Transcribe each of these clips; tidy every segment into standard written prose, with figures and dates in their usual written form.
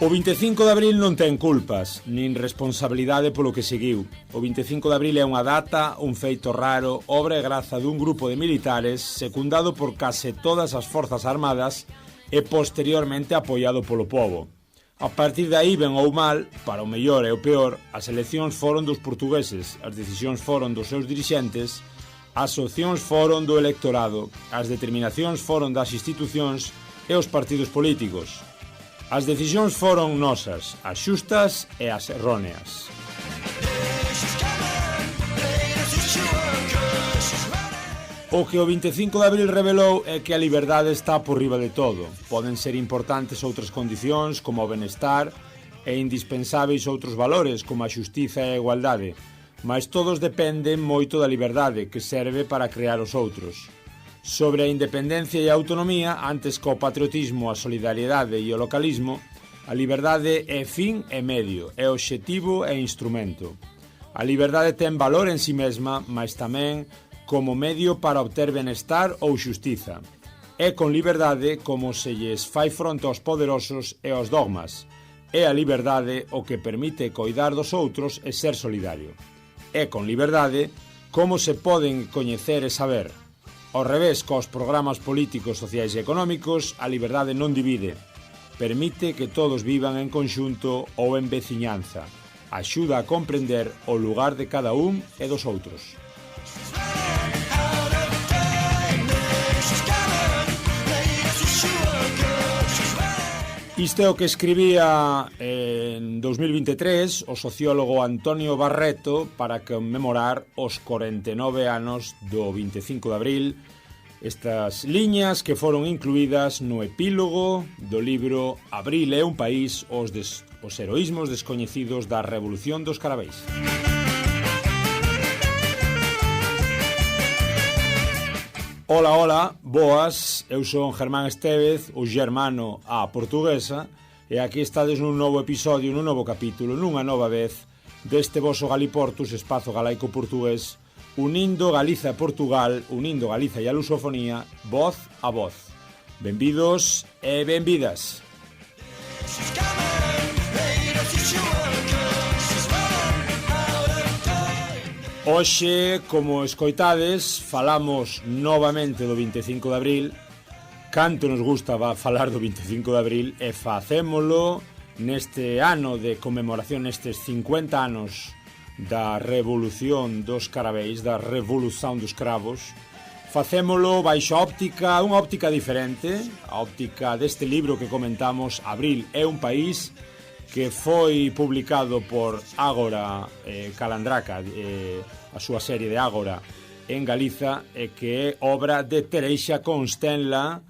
O 25 de abril non ten culpas, nin responsabilidade polo que seguiu. O 25 de abril é unha data, un feito raro, obra e graza dun grupo de militares secundado por case todas as forzas armadas e posteriormente apoiado polo pobo. A partir de aí, ben ou mal, para o mellor e o peor, as eleccións foron dos portugueses, as decisións foron dos seus dirixentes, as opcións foron do electorado, as determinacións foron das institucións e os partidos políticos. As decisións foron nosas, as xustas e as erróneas. O que o 25 de abril revelou é que a liberdade está por riba de todo. Poden ser importantes outras condicións como o benestar e indispensáveis outros valores como a xustiza e a igualdade, mas todos dependen moito da liberdade que serve para crear os outros. Sobre a independencia e a autonomía, antes que o patriotismo, a solidariedade e o localismo, a liberdade é fin e medio, é obxectivo e instrumento. A liberdade ten valor en si mesma, mas tamén como medio para obter benestar ou xustiza. É con liberdade como se lles fai fronte aos poderosos e aos dogmas. É a liberdade o que permite coidar dos outros e ser solidario. É con liberdade como se poden coñecer e saber. Ao revés, cos programas políticos, sociais e económicos, a liberdade non divide. Permite que todos vivan en conxunto ou en veciñanza. Axuda a comprender o lugar de cada un e dos outros. Isto é o que escribía en 2023 o sociólogo Antonio Barreto para conmemorar os 49 anos do 25 de abril. Estas liñas que foron incluídas no epílogo do libro Abril é un país, os heroísmos descoñecidos da Revolución dos Caraveis. Ola, ola, boas, eu son Germán Estévez, o germano á portuguesa, e aquí estades nun novo episodio, nun novo capítulo, nunha nova vez, deste voso Galiportus, espazo galaico portugués, unindo Galiza e Portugal, unindo Galiza e a lusofonía, voz a voz. Benvidos e benvidas. Hoxe, como escoitades, falamos novamente do 25 de abril. Canto nos gusta falar do 25 de abril e facémolo neste ano de conmemoración, nestes 50 anos da Revolución dos Caraveis, da Revolución dos Cravos. Facémolo baixo a óptica, unha óptica diferente, a óptica deste libro que comentamos, Abril é un país, que foi publicado por Ágora Calandraca, a súa serie de Ágora en Galiza, e que é obra de Tereixa Constenla,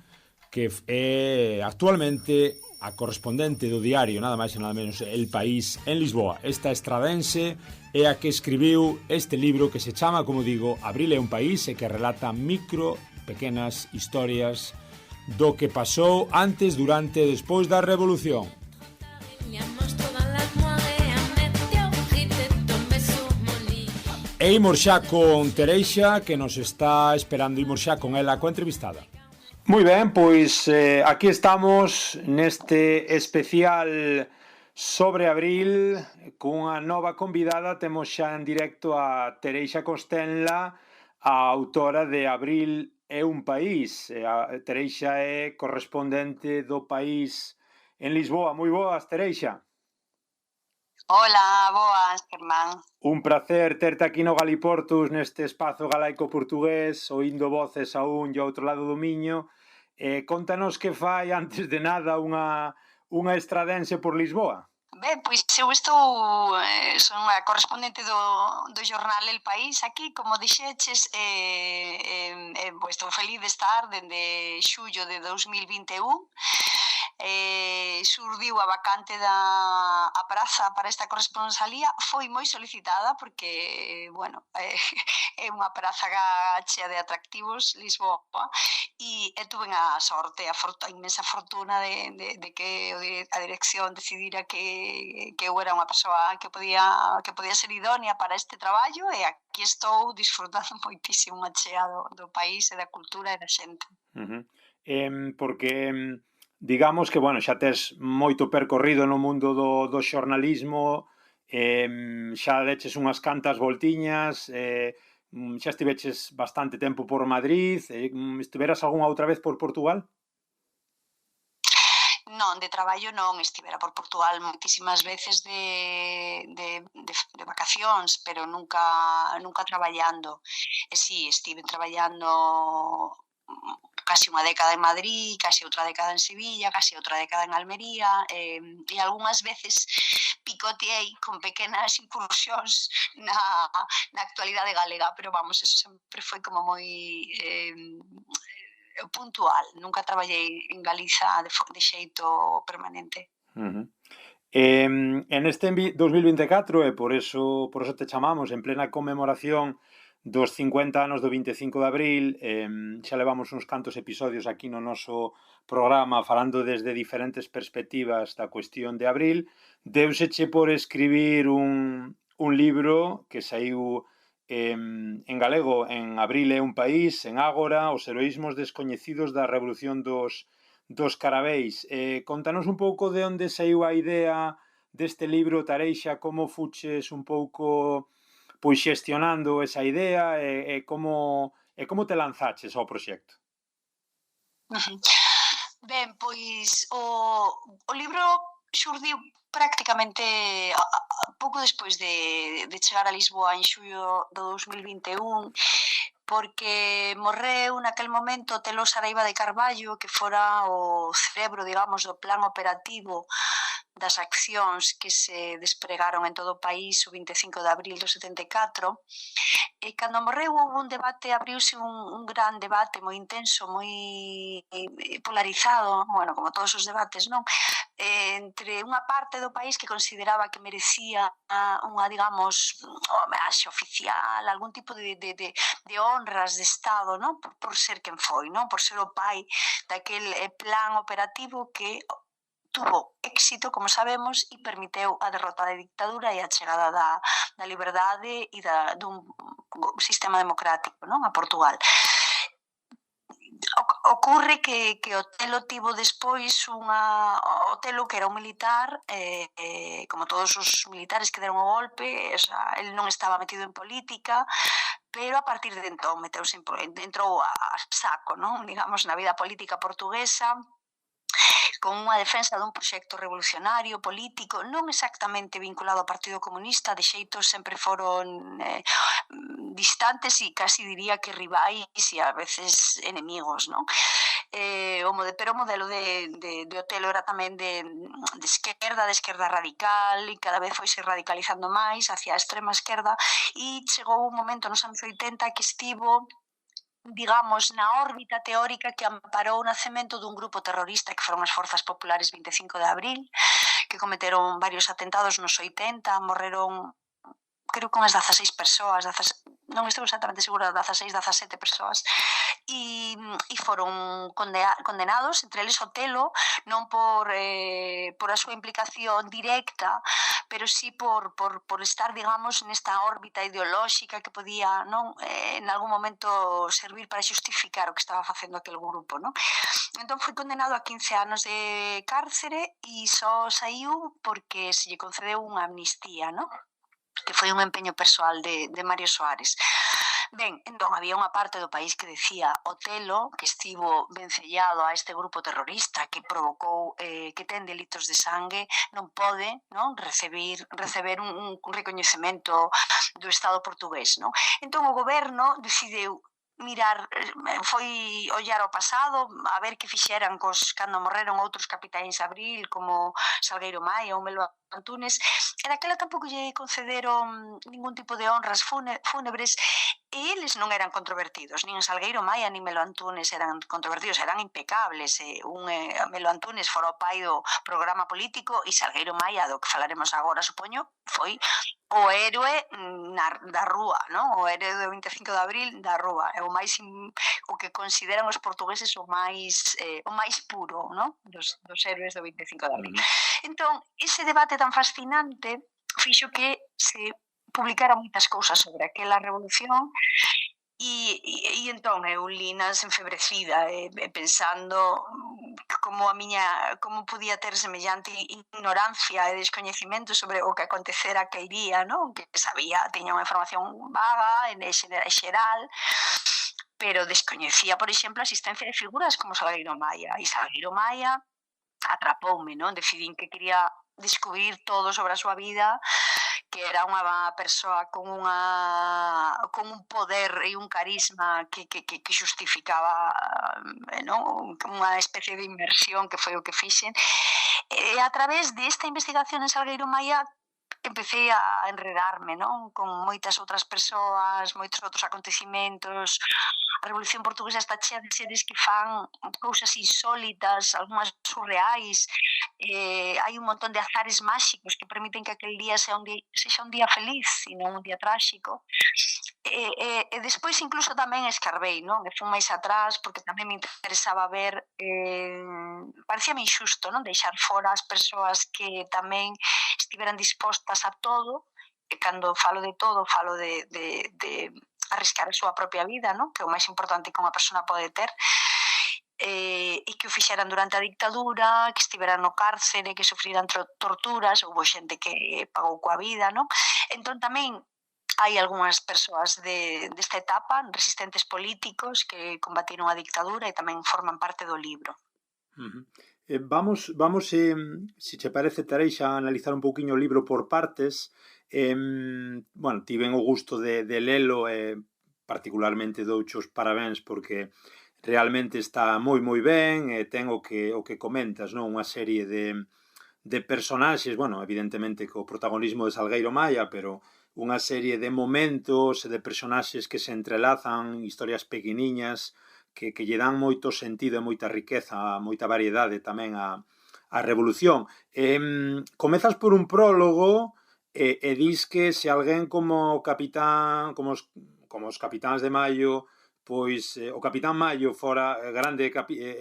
que é actualmente a correspondente do diario, nada máis e nada menos, El País, en Lisboa. Esta estradense é a que escribiu este libro que se chama, como digo, Abril é un país, e que relata pequenas historias do que pasou antes, durante e despois da Revolución. E imos xa con Tereixa, que nos está esperando. Imos xa con ela, coa entrevistada. Moi ben, pois aquí estamos neste especial sobre Abril cunha nova convidada. Temos xa en directo a Tereixa Constenla, a autora de Abril é un país. Tereixa é correspondente do País en Lisboa. Moi boas, Tereixa. Hola, boas, Germán. Un placer terte aquí no Galiportus, neste espazo galaico portugués, oindo voces a un e ao outro lado do Miño. Contanos que fai, antes de nada, unha estradense por Lisboa. Ben, pois eu son a correspondente do xornal El País aquí, como dixeches, pois estou feliz de estar dende xullo de 2021. Surdiu a vacante a praza para esta corresponsalía. Foi moi solicitada porque, bueno, é unha praza chea de atractivos, Lisboa, e tuve a sorte, a inmensa fortuna de que a dirección decidira que eu era unha persoa que podía ser idónea para este traballo, e aquí estou disfrutando moitísimo, chea do país e da cultura e da xente. Porque digamos que, bueno, xa tes moito percorrido no mundo do xornalismo, xa deches unhas cantas voltiñas, xa estiveches bastante tempo por Madrid, estiveras algunha outra vez por Portugal? Non, de traballo non, estivera por Portugal moitísimas veces de vacacións, pero nunca traballando. E si, estive traballando casi unha década en Madrid, casi outra década en Sevilla, casi outra década en Almería, e algunhas veces picoteei con pequenas incursións na, na actualidade galega, pero vamos, eso sempre foi como moi puntual, nunca traballei en Galiza de xeito permanente. En este 2024, e por eso te chamamos, en plena conmemoración dos 50 anos do 25 de abril, xa levamos uns cantos episodios aquí no noso programa falando desde diferentes perspectivas da cuestión de abril. Deuseche por escribir un libro que saiu en galego en Abril é un país, en Ágora, os heroísmos descoñecidos da Revolución dos Carabeis. Contanos un pouco de onde saiu a idea deste libro, Tareixa, como fuches un pouco pois xestionando esa idea como te lanzaches ao proxecto. Ben, pois o libro xurdiu prácticamente pouco despois de chegar a Lisboa en xullo do 2021, porque morreu naquel momento Telo Saraiva de Carballo, que fora o cerebro, digamos, do plan operativo das accións que se despregaron en todo o país o 25 de abril do 74. E cando morreu houve un debate, abriuse un gran debate moi intenso, moi polarizado, bueno, como todos os debates, non? Entre unha parte do país que consideraba que merecía unha, digamos, homenaxe oficial, algún tipo de honras de Estado, non? Por ser quen foi, non? Por ser o pai daquel plan operativo que tuvo éxito, como sabemos, e permiteu a derrota da dictadura e a chegada da liberdade e dun sistema democrático, non? A Portugal. Ocurre que o Telo tivo despois o Telo, que era un militar, como todos os militares que deron o golpe, o sea, el non estaba metido en política, pero a partir de entón entrou a saco, non? Digamos, na vida política portuguesa, con unha defensa dun proxecto revolucionario, político, non exactamente vinculado ao Partido Comunista, de xeito sempre foron distantes e casi diría que rivais e a veces enemigos, non? Pero o modelo de Otelo era tamén de esquerda radical, e cada vez foi se radicalizando máis hacia a extrema esquerda, e chegou un momento nos anos 80 que estivo, digamos, na órbita teórica que amparou o nacemento dun grupo terrorista que foron as Forzas Populares 25 de abril, que cometeron varios atentados nos 80, morreron creo que unhas 16 persoas, non estou exactamente segura, 16, 17 persoas, e foron condenados, entre eles Otelo, non por a súa implicación directa, pero sí por estar, digamos, nesta órbita ideolóxica que podía, non, en algún momento servir para xustificar o que estaba facendo aquel grupo, non? Entón foi condenado a 15 anos de cárcere e só saiu porque se lle concedeu unha amnistía, non? Que foi un empeño persoal de Mario Soares. Ben, entón, había unha parte do país que decía Otelo, que estivo vencellado a este grupo terrorista que provocou, que ten delitos de sangue, non pode, non, receber un recoñecemento do Estado portugués, non? Entón, o goberno decideu mirar, foi ollar ao pasado, a ver que fixeran cando morreron outros capitáins abril, como Salgueiro Maia ou Melo Antunes, e daquela tampouco lle concederon ningún tipo de honras fúnebres, e eles non eran controvertidos, nin Salgueiro Maia nin Melo Antunes eran controvertidos, eran impecables. Melo Antunes fora o pai do programa político e Salgueiro Maia, do que falaremos agora, supoño, foi o héroe da rúa, non? O héroe do 25 de abril da rúa, é o que consideran os portugueses o máis puro, non? Dos héroes do 25 de abril. Entón, ese debate tan fascinante fixo que se publicara moitas cousas sobre aquela revolución e entón eu linas enfebrecida pensando como podía ter semellante ignorancia e descoñecemento sobre o que acontecera que iría, non? Que sabía, tiña unha información vaga, en xeral, pero descoñecía, por exemplo, a existencia de figuras como Salgueiro Maia. E Salgueiro Maia atrapoume, non? Decidín que quería descubrir todo sobre a súa vida, que era unha persoa con un poder e un carisma que xustificaba, non? Unha especie de inmersión que foi o que fixen. E a través desta investigación en Salgueiro Maia empecé a enredarme, non? Con moitas outras persoas, moitos outros acontecimentos. A Revolución Portuguesa está chea de seres que fan cousas insólitas, algunhas surreais. Hai un montón de azares máxicos que permiten que aquel día sexa un día feliz e non un día tráxico. E despois incluso tamén escarbei, non? E fui máis atrás porque tamén me interesaba ver, parecíame injusto, non? Deixar fora as persoas que tamén estiveran dispostas a todo, e cando falo de todo, falo de arriscar a súa propia vida, non? Que é o máis importante que unha persona pode ter, e que o fixeran durante a dictadura, que estiveran no cárcere, que sufriran torturas, houve xente que pagou coa vida, non? Entón tamén hai algunhas persoas desta etapa, resistentes políticos, que combatiron a dictadura e tamén forman parte do libro. Vamos, se che parece, Tareixa, a analizar un pouquiño o libro por partes. Bueno, tiven o gusto de lelo e particularmente douche os parabéns porque realmente está moi ben e ten o que comentas, non? Unha serie de personaxes, bueno, evidentemente co protagonismo de Salgueiro Maia, pero unha serie de momentos e de personaxes que se entrelazan, historias pequeniñas, que lle dan moito sentido e moita riqueza, moita variedade tamén a Revolución. Comezas por un prólogo e dis que se alguén como capitán, como os capitáns de Maio, pois o Capitán Maio fora grande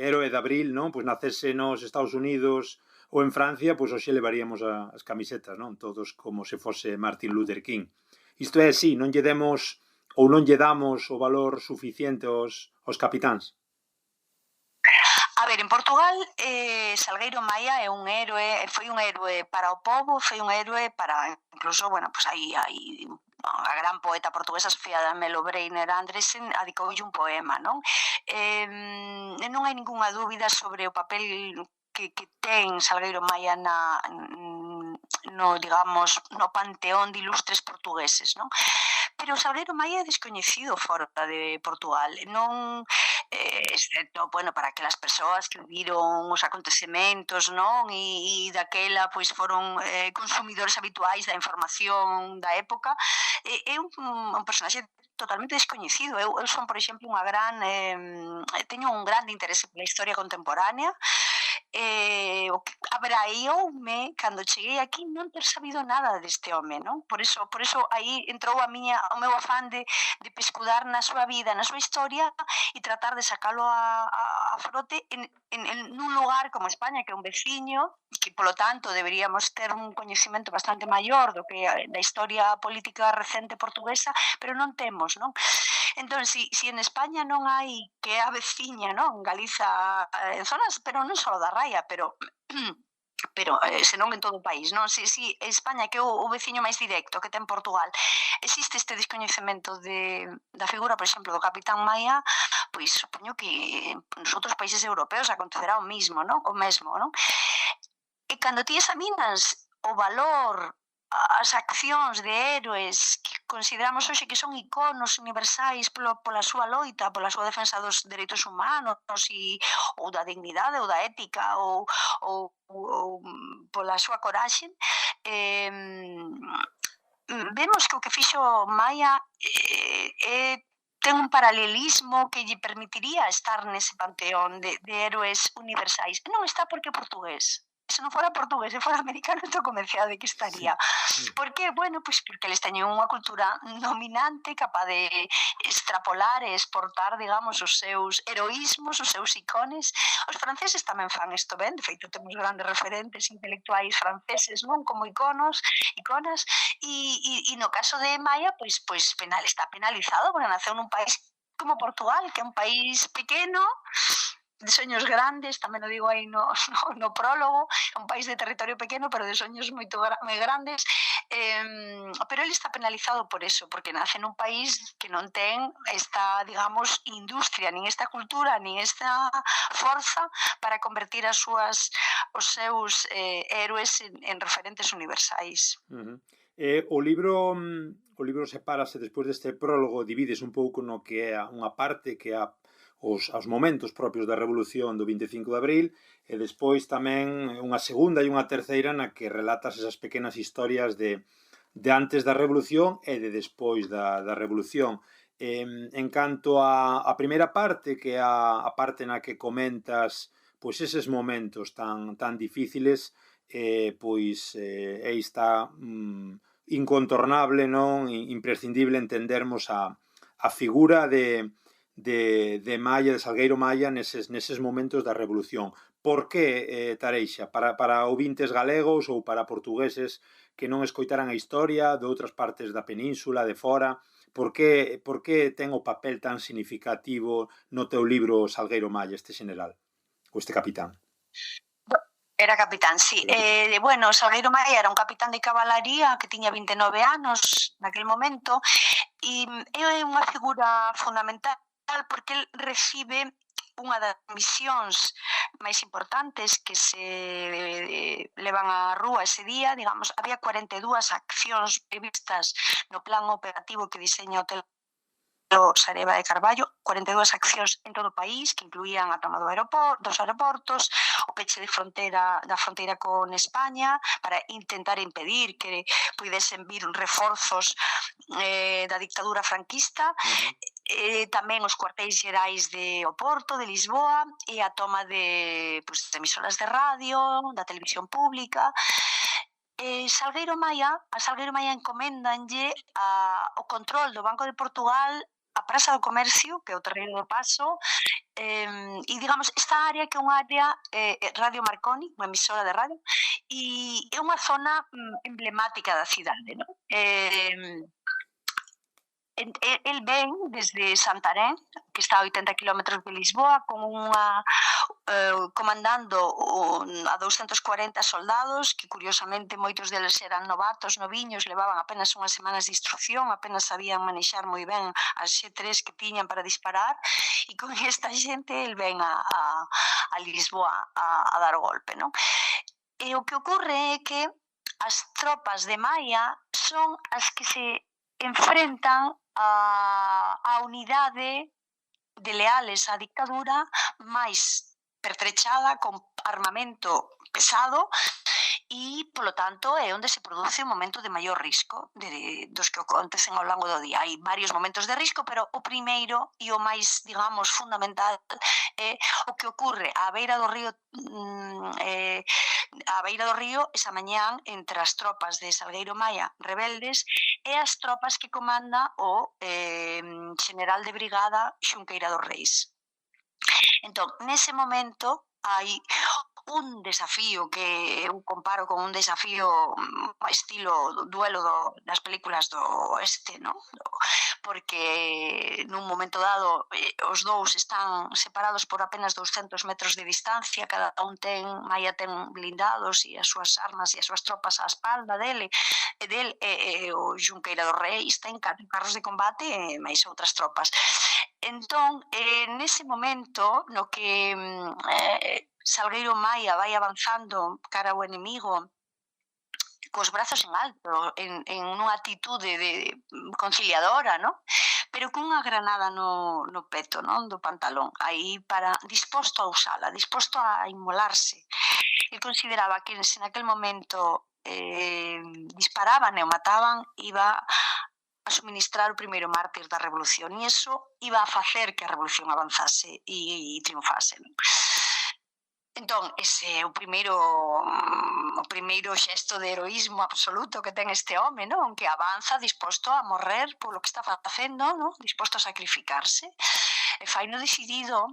héroe de abril, non? Pois nacese nos Estados Unidos ou en Francia, pois hoxe levaríamos as camisetas, non? Todos como se fose Martin Luther King. Isto é así, non lle demos ou non lle damos o valor suficiente aos capitáns? A ver, en Portugal, Salgueiro Maia é un héroe, foi un héroe para o povo, foi un héroe para, incluso, bueno, pues hai a gran poeta portuguesa Sofía de Melo Breiner Andresen adicoulle un poema, non? Non hai ningunha dúbida sobre o papel que ten Salgueiro Maia no panteón de ilustres portugueses, non? Pero Salgueiro Maia é descoñecido fora de Portugal, non, excepto, bueno, para aquelas persoas que viviron os acontecementos, non? E daquela, pois, foron consumidores habituais da información da época. É un personaxe totalmente descoñecido. Eu son, por exemplo, teño un grande interese pola historia contemporánea. Abraioume, cando cheguei aquí, non ter sabido nada deste home, non? Por eso aí entrou o meu afán de pescudar na súa vida, na súa historia e tratar de sacalo a frote nun lugar como España, que é un veciño, que polo tanto deberíamos ter un coñecemento bastante maior do que da historia política recente portuguesa, pero non temos, non? Entón, si en España non hai, que é a veciña, non? Galiza, en zonas, pero non só da Raia, pero senón en todo o país, non? Si España, que é o veciño máis directo que ten Portugal, existe este descoñecemento da figura, por exemplo, do Capitán Maia, pois supoño que nos outros países europeos acontecerá o mesmo, non? E cando ti examinas o valor, as accións de héroes que consideramos hoxe que son iconos universais pola súa loita, pola súa defensa dos dereitos humanos ou da dignidade ou da ética ou pola súa coraxe, vemos que o que fixo Maia ten un paralelismo que lle permitiría estar nese panteón de héroes universais. Non está porque é portugués. Se non fora portugués, se fora americano, estou convencida de que estaría. Por que? Bueno, pois porque eles teñen unha cultura dominante capaz de extrapolar e exportar, digamos, os seus heroísmos, os seus icones. Os franceses tamén fan isto ben, de feito temos grandes referentes intelectuais franceses, non? Como iconas, e no caso de Maia, pois está penalizado porque naceu nun país como Portugal, que é un país pequeno, de soños grandes, tamén o digo aí no prólogo, é un país de territorio pequeno, pero de soños moi grandes, pero ele está penalizado por eso, porque nace nun país que non ten esta, digamos, industria, nin esta cultura, nin esta forza para convertir os seus héroes en referentes universais. O libro sepárase despois deste prólogo, divides un pouco no que é unha parte que é os momentos propios da Revolución do 25 de Abril e despois tamén unha segunda e unha terceira na que relatas esas pequenas historias de antes da Revolución e de despois da Revolución. En canto á primeira parte, que é a parte na que comentas pois eses momentos tan difíciles, pois aí está incontornable, non, imprescindible entendermos a figura de Maia, de Salgueiro Maia neses momentos da Revolución. Por que, Tareixa? Para ouvintes galegos ou para portugueses que non escoitaran a historia de outras partes da península, de fora, por que ten o papel tan significativo no teu libro Salgueiro Maia, este general, ou este capitán? Era capitán, sí. Bueno, Salgueiro Maia era un capitán de cabalaría que tiña 29 anos naquel momento e é unha figura fundamental porque el recibe unha das misións máis importantes que se levan á rúa ese día. Digamos, había 42 accións previstas no plan operativo que diseña o Sareba de Carballo, 42 accións en todo o país que incluían a toma dos aeroportos, o peche da fronteira con España para intentar impedir que puidesen vir reforzos da dictadura franquista, tamén os cuartéis xerais de Oporto, de Lisboa e a toma de emisoras de radio, da televisión pública. A Salgueiro Maia encoméndanlle o control do Banco de Portugal, a Praza do Comercio, que é o Terreiro do Paso, e, digamos, esta área que é unha área Radio Marconi, unha emisora de radio, e é unha zona emblemática da cidade, non? El ven desde Santarém, que está a 80 km de Lisboa, comandando a 240 soldados, que curiosamente moitos deles eran novatos, noviños, levaban apenas unhas semanas de instrucción, apenas sabían manexar moi ben as X3 que tiñan para disparar, e con esta xente el ven a Lisboa a dar o golpe, non? E o que ocorre é que as tropas de Maia son as que se enfrentan a unidade de leales á dictadura máis pertrechada, con armamento pesado, e, polo tanto, é onde se produce o momento de maior risco dos que acontecen ao longo do día. Hai varios momentos de risco, pero o primeiro e o máis, digamos, fundamental é o que ocorre á beira do río esa mañán entre as tropas de Salgueiro Maia rebeldes e as tropas que comanda o general de brigada Xunqueira dos Reis. Entón, nese momento hai un desafío que eu comparo con un desafío estilo duelo das películas do oeste, non? Porque nun momento dado os dous están separados por apenas 200 metros de distancia, cada un Maia ten blindados e as súas armas e as súas tropas á espalda dele, e o Xunqueira dos Reis ten carros de combate e máis outras tropas. Entón, nese momento no que Salgueiro Maia vai avanzando cara ao enemigo cos brazos en alto, en unha atitude conciliadora, non? Pero cunha granada no peto, non? Do pantalón, aí disposto a usala, disposto a inmolarse. El consideraba que se naquel momento disparaban e o mataban, iba a suministrar o primeiro mártir da revolución, e iso iba a facer que a revolución avanzase e triunfase, non? Entón, ese é o primeiro xesto de heroísmo absoluto que ten este home, non? Que avanza disposto a morrer polo que está facendo, non? Disposto a sacrificarse. E faino decidido.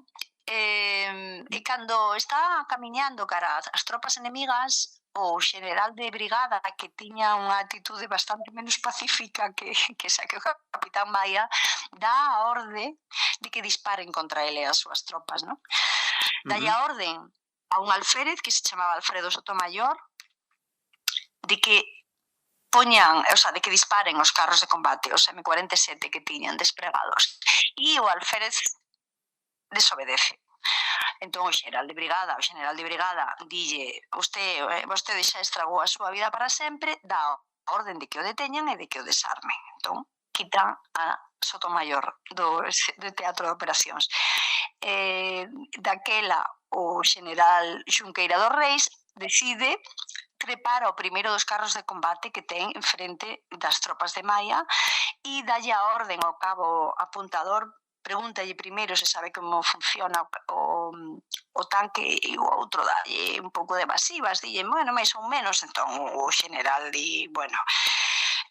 E cando está camiñando cara as tropas enemigas, o general de brigada, que tiña unha atitude bastante menos pacífica que esa que o capitán Maia, dá a orde de que disparen contra ele as súas tropas, non? Dalle a orden a un alférez que se chamaba Alfredo Sotomayor de que poñan, o sea, de que disparen os carros de combate, os M47 que tiñan despregados. E o alférez desobedece. Entón o xeneral de brigada dille, vostede xa estragou a súa vida para sempre, dá a orden de que o deteñan e de que o desarmen. Entón, quitan a Sotomayor do teatro de operacións. Daquela, o xeneral Xunqueira dos Reis decide trepar ao primeiro dos carros de combate que ten en frente das tropas de Maia e dalle a orden ao cabo apuntador, pregúntalle primeiro se sabe como funciona o tanque e o outro dalle un pouco de evasivas, dille, bueno, máis ou menos, entón o xeneral di, bueno,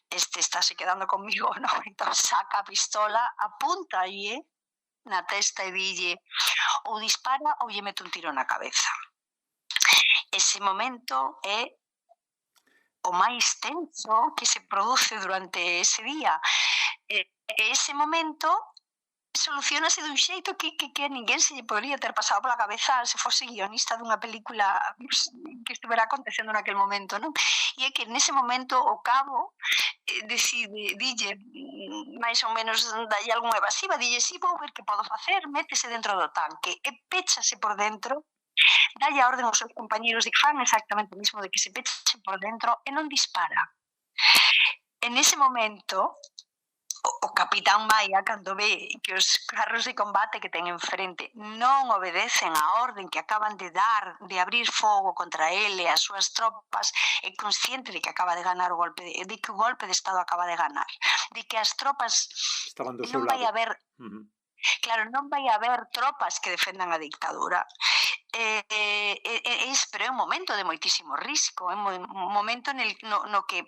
este estáse quedando conmigo, non? Entón saca a pistola, apúntalle na testa e dille, ou dispara ou lle mete un tiro na cabeza. Ese momento é o máis tenso que se produce durante ese día. Ese momento solucionase dun xeito que ninguén se lle podría ter pasado pola cabeza se fose guionista dunha película que estuvera acontecendo naquel momento, non? E é que nese momento o cabo decide, dille, máis ou menos dalle algunha evasiva, dille, si, vou ver que podo facer, métese dentro do tanque e péchase por dentro, dalle a orden aos seus compañeros de que fan exactamente o mismo, de que se pechen por dentro e non dispara. En ese momento, o capitán Maia, cando ve que os carros de combate que ten enfrente non obedecen a orden que acaban de dar de abrir fogo contra ele e as súas tropas, é consciente de que acaba de ganar o golpe, de que o golpe de Estado acaba de ganar, de que as tropas non vai haber... Claro, non vai haber tropas que defendan a dictadura. Pero é un momento de moitísimo risco, é un momento no que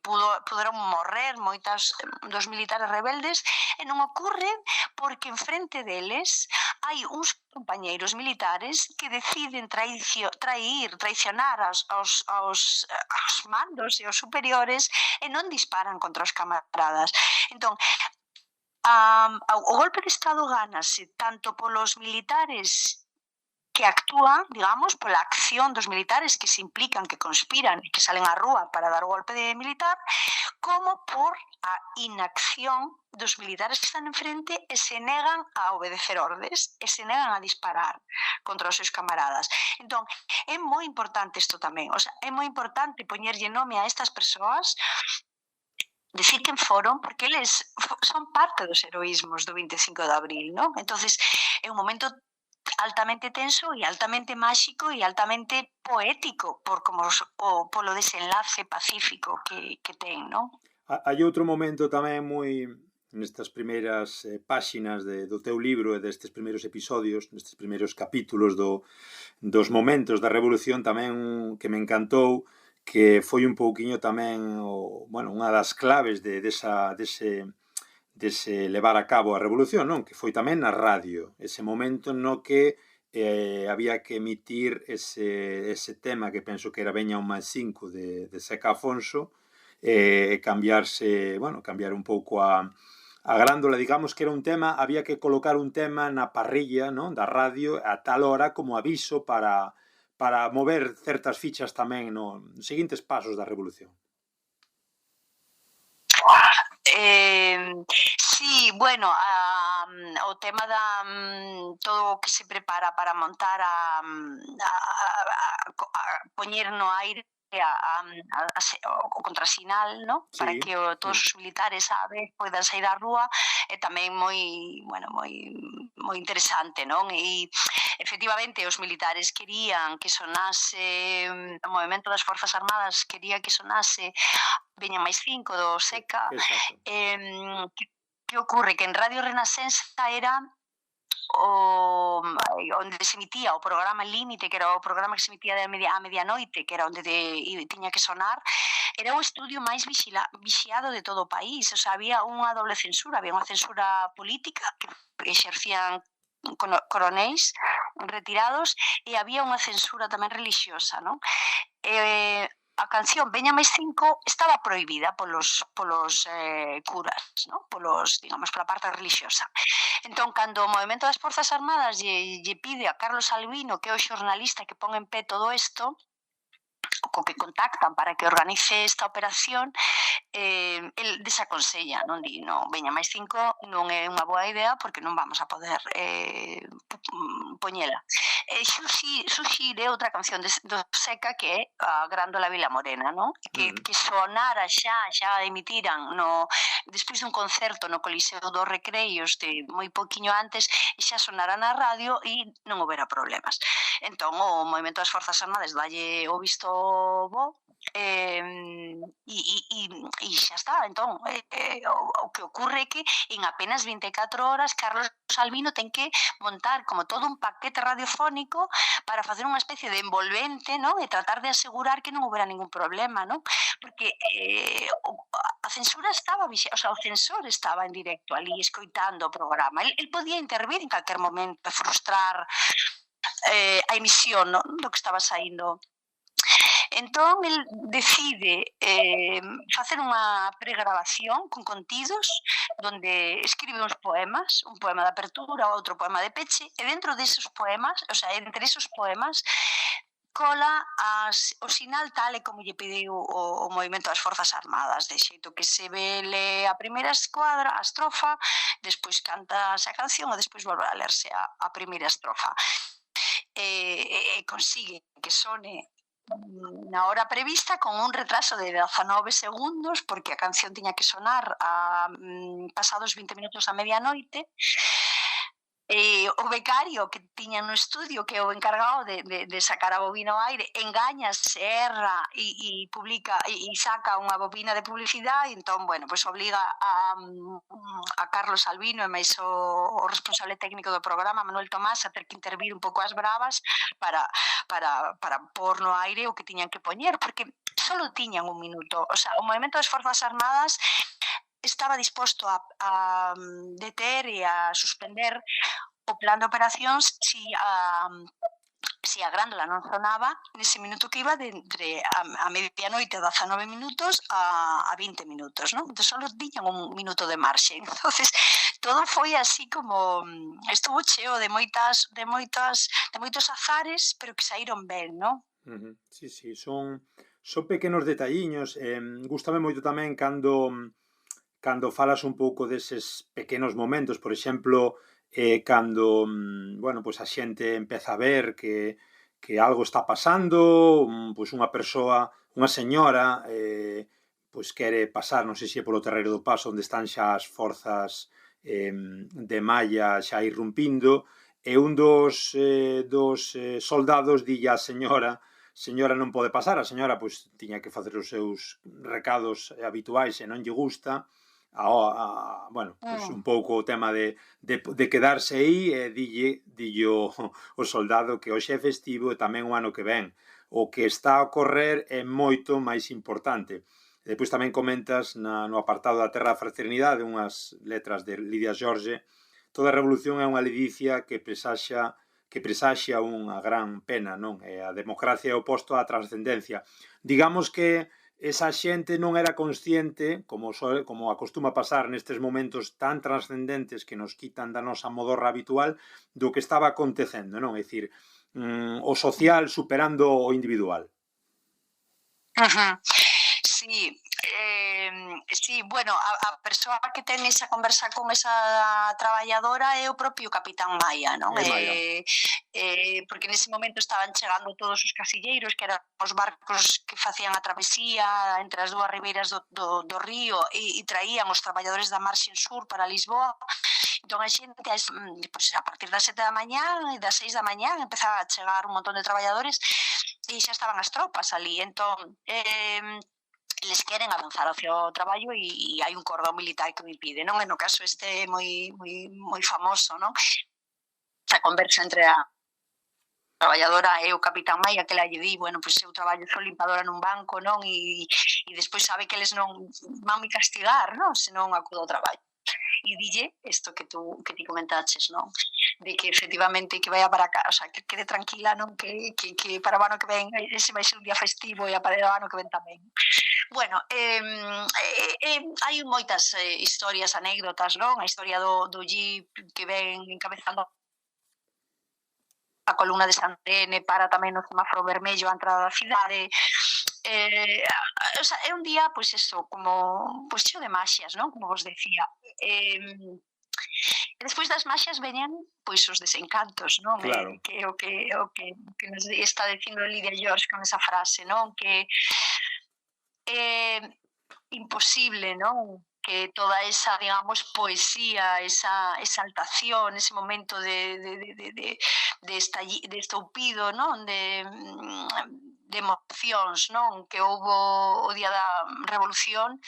puderon morrer moitas dos militares rebeldes e non ocorre porque enfrente deles hai uns compañeiros militares que deciden traicionar aos mandos e aos superiores e non disparan contra os camaradas. Entón, o golpe de Estado gánase tanto polos militares que actúan, digamos, pola acción dos militares que se implican, que conspiran e que salen á rúa para dar o golpe militar, como por a inacción dos militares que están enfrente e se negan a obedecer ordes, e se negan a disparar contra os seus camaradas. Entón, é moi importante isto tamén, o sea, é moi importante poñerlle nome a estas persoas, decir quen foron, porque eles son parte dos heroísmos do 25 de abril, non? Entonces, é un momento altamente tenso e altamente máxico e altamente poético polo desenlace pacífico que ten, non? Hai outro momento tamén moi nestas primeiras páxinas do teu libro e destes primeiros episodios, nestes primeiros capítulos dos momentos da Revolución tamén que me encantou, que foi un pouquiño tamén unha das claves dese levar a cabo a revolución, non? Que foi tamén na radio, ese momento no que había que emitir ese tema que penso que era Veña un máis 5 de Seca Afonso e cambiar un pouco a grándola, digamos que era un tema, había que colocar un tema na parrilla, non? Da radio a tal hora como aviso para mover certas fichas tamén nos seguintes pasos da revolución. Sí, bueno, o tema da todo o que se prepara para montar a poñer no aire o contrasinal, ¿no? Sí, para que todos os militares a vez poidan sair á rúa é tamén moi interesante, non? E efectivamente os militares querían que sonase, o movemento das Forzas Armadas quería que sonase Veña máis 5 do Seca. Que ocorre? Que en Radio Renascença era onde se emitía o programa Límite, que era o programa que se emitía a medianoite, que era onde tiña que sonar, era o estudio máis vixiado de todo o país. O sea, había unha doble censura, había unha censura política que exercían coronéis retirados e había unha censura tamén relixiosa, non? a canción Veña máis 5 estaba prohibida polos curas, ¿no? Digamos, pola parte religiosa. Entón, cando o Movemento das Forzas Armadas lle pide a Carlos Albino, que é o xornalista que pon en pé todo isto, co que contactan para que organice esta operación, el desaconsella, non di, non, Veña máis 5 non é unha boa idea porque non vamos a poder poñela. Suxire outra canción do Seca que é a Grándola Vila Morena, non? Que sonara xa emitiran despois dun concerto no Coliseo dos Recreios de moi poquinho antes, e xa sonara na radio e non houbera problemas. Entón, o Movemento das Forzas Armadas dalle o visto bo, e xa está. Entón, o que ocorre é que en apenas 24 horas Carlos Albino ten que montar como todo un paquete radiofónico para facer unha especie de envolvente, non? E tratar de asegurar que non houbera ningún problema, non? Porque a censura estaba, o sea, o censor estaba en directo ali escoitando o programa. El podía intervir en calquer momento e frustrar a emisión, non? Do que estaba saindo. Entón, el decide facer unha pregrabación con contidos donde escribe uns poemas, un poema de apertura, outro poema de peche, e dentro deses poemas, o sea, entre esos poemas, cola o sinal tal e como lle pediu o Movemento das Forzas Armadas, de xeito que se vele a primeira escuadra, a estrofa, despois cantase a canción e despois volve a lerse a primeira estrofa. E consigue que sone na hora prevista con un retraso de 19 segundos porque a canción tiña que sonar pasados 20 minutos a medianoite. O becario que tiña no estudio, que é o encargado de sacar a bobina ao aire, engaña, erra e publica e saca unha bobina de publicidade. Entón, bueno, pois obliga a Carlos Albino e máis o responsable técnico do programa, Manuel Tomás, a ter que intervir un pouco as bravas para pôr no aire o que tiñan que poñer, porque só tiñan un minuto. O sea, o Movemento das Forzas Armadas estaba disposto a deter e a suspender o plan de operacións se a grándola non sonaba nese minuto que iba de entre a medianoite a 19 minutos a 20 minutos, non? Entón, só tiñan un minuto de marxe. Entonces, todo foi así como estuvo cheo de moitos azares, pero que saíron ben, non? Sí, son pequenos detalliños. Gústame moito tamén cando falas un pouco deses pequenos momentos, por exemplo, cando, bueno, pois a xente empeza a ver que algo está pasando, pois unha persoa, unha señora, pois quere pasar, non sei se é polo Terreiro do Paso, onde están xa as forzas de malla xa irrumpindo, e un dos soldados dille á señora non pode pasar, a señora pois tiña que facer os seus recados habituais e non lle gusta. Bueno, pois un pouco o tema de quedarse aí, e dille o soldado que hoxe é festivo e tamén o ano que ven o que está a ocorrer é moito máis importante. E depois tamén comentas no apartado da Terra da Fraternidade, unhas letras de Lidia Jorge: toda revolución é unha ledicia que presaxa unha gran pena, non? A democracia é oposto á trascendencia. Digamos que esa xente non era consciente, como acostuma pasar nestes momentos tan trascendentes que nos quitan da nosa modorra habitual, do que estaba acontecendo, non? É dicir, o social superando o individual. Sí, bueno, a persoa que ten esa conversa con esa traballadora é o propio Capitán Maia, non? Porque nese momento estaban chegando todos os casilleiros, que eran os barcos que facían a travesía entre as dúas ribeiras do río e traían os traballadores da marxe sur para Lisboa. Entón a xente, a partir das 7 da mañá e das 6 da mañá empezaba a chegar un montón de traballadores e xa estaban as tropas ali. Entón, eles queren avanzar hacia o traballo e hai un cordón militar que o impide, non? E no caso este moi famoso, non? A conversa entre a traballadora e o Capitán Maia, que la lle di, bueno, pois eu traballo só limpadora nun banco, non? E despois sabe que eles non van me castigar, non? Se non acudo ao traballo. E dille isto que ti comentaches, non? que efectivamente que vaya para casa, o sea, que quede tranquila, non? Que para o ano que ven ese vai ser un día festivo e para o ano que ven tamén. Bueno, hai moitas historias, anécdotas, non? A historia do Jeep que ven encabezando a columna de Sanrene para tamén no semáforo vermello a entrada da cidade. O sea, é un día, pois eso, como pois cheo de maxias, non? Como vos decía. E despois das maxias veñen pois os desencantos, non? Claro. Que é o que nos está dicindo Lidia George con esa frase, non? Que é imposible, non? Que toda esa, digamos, poesía, esa exaltación, ese momento de estoupido, non? De emocións, non? Que houbo o día da Revolución,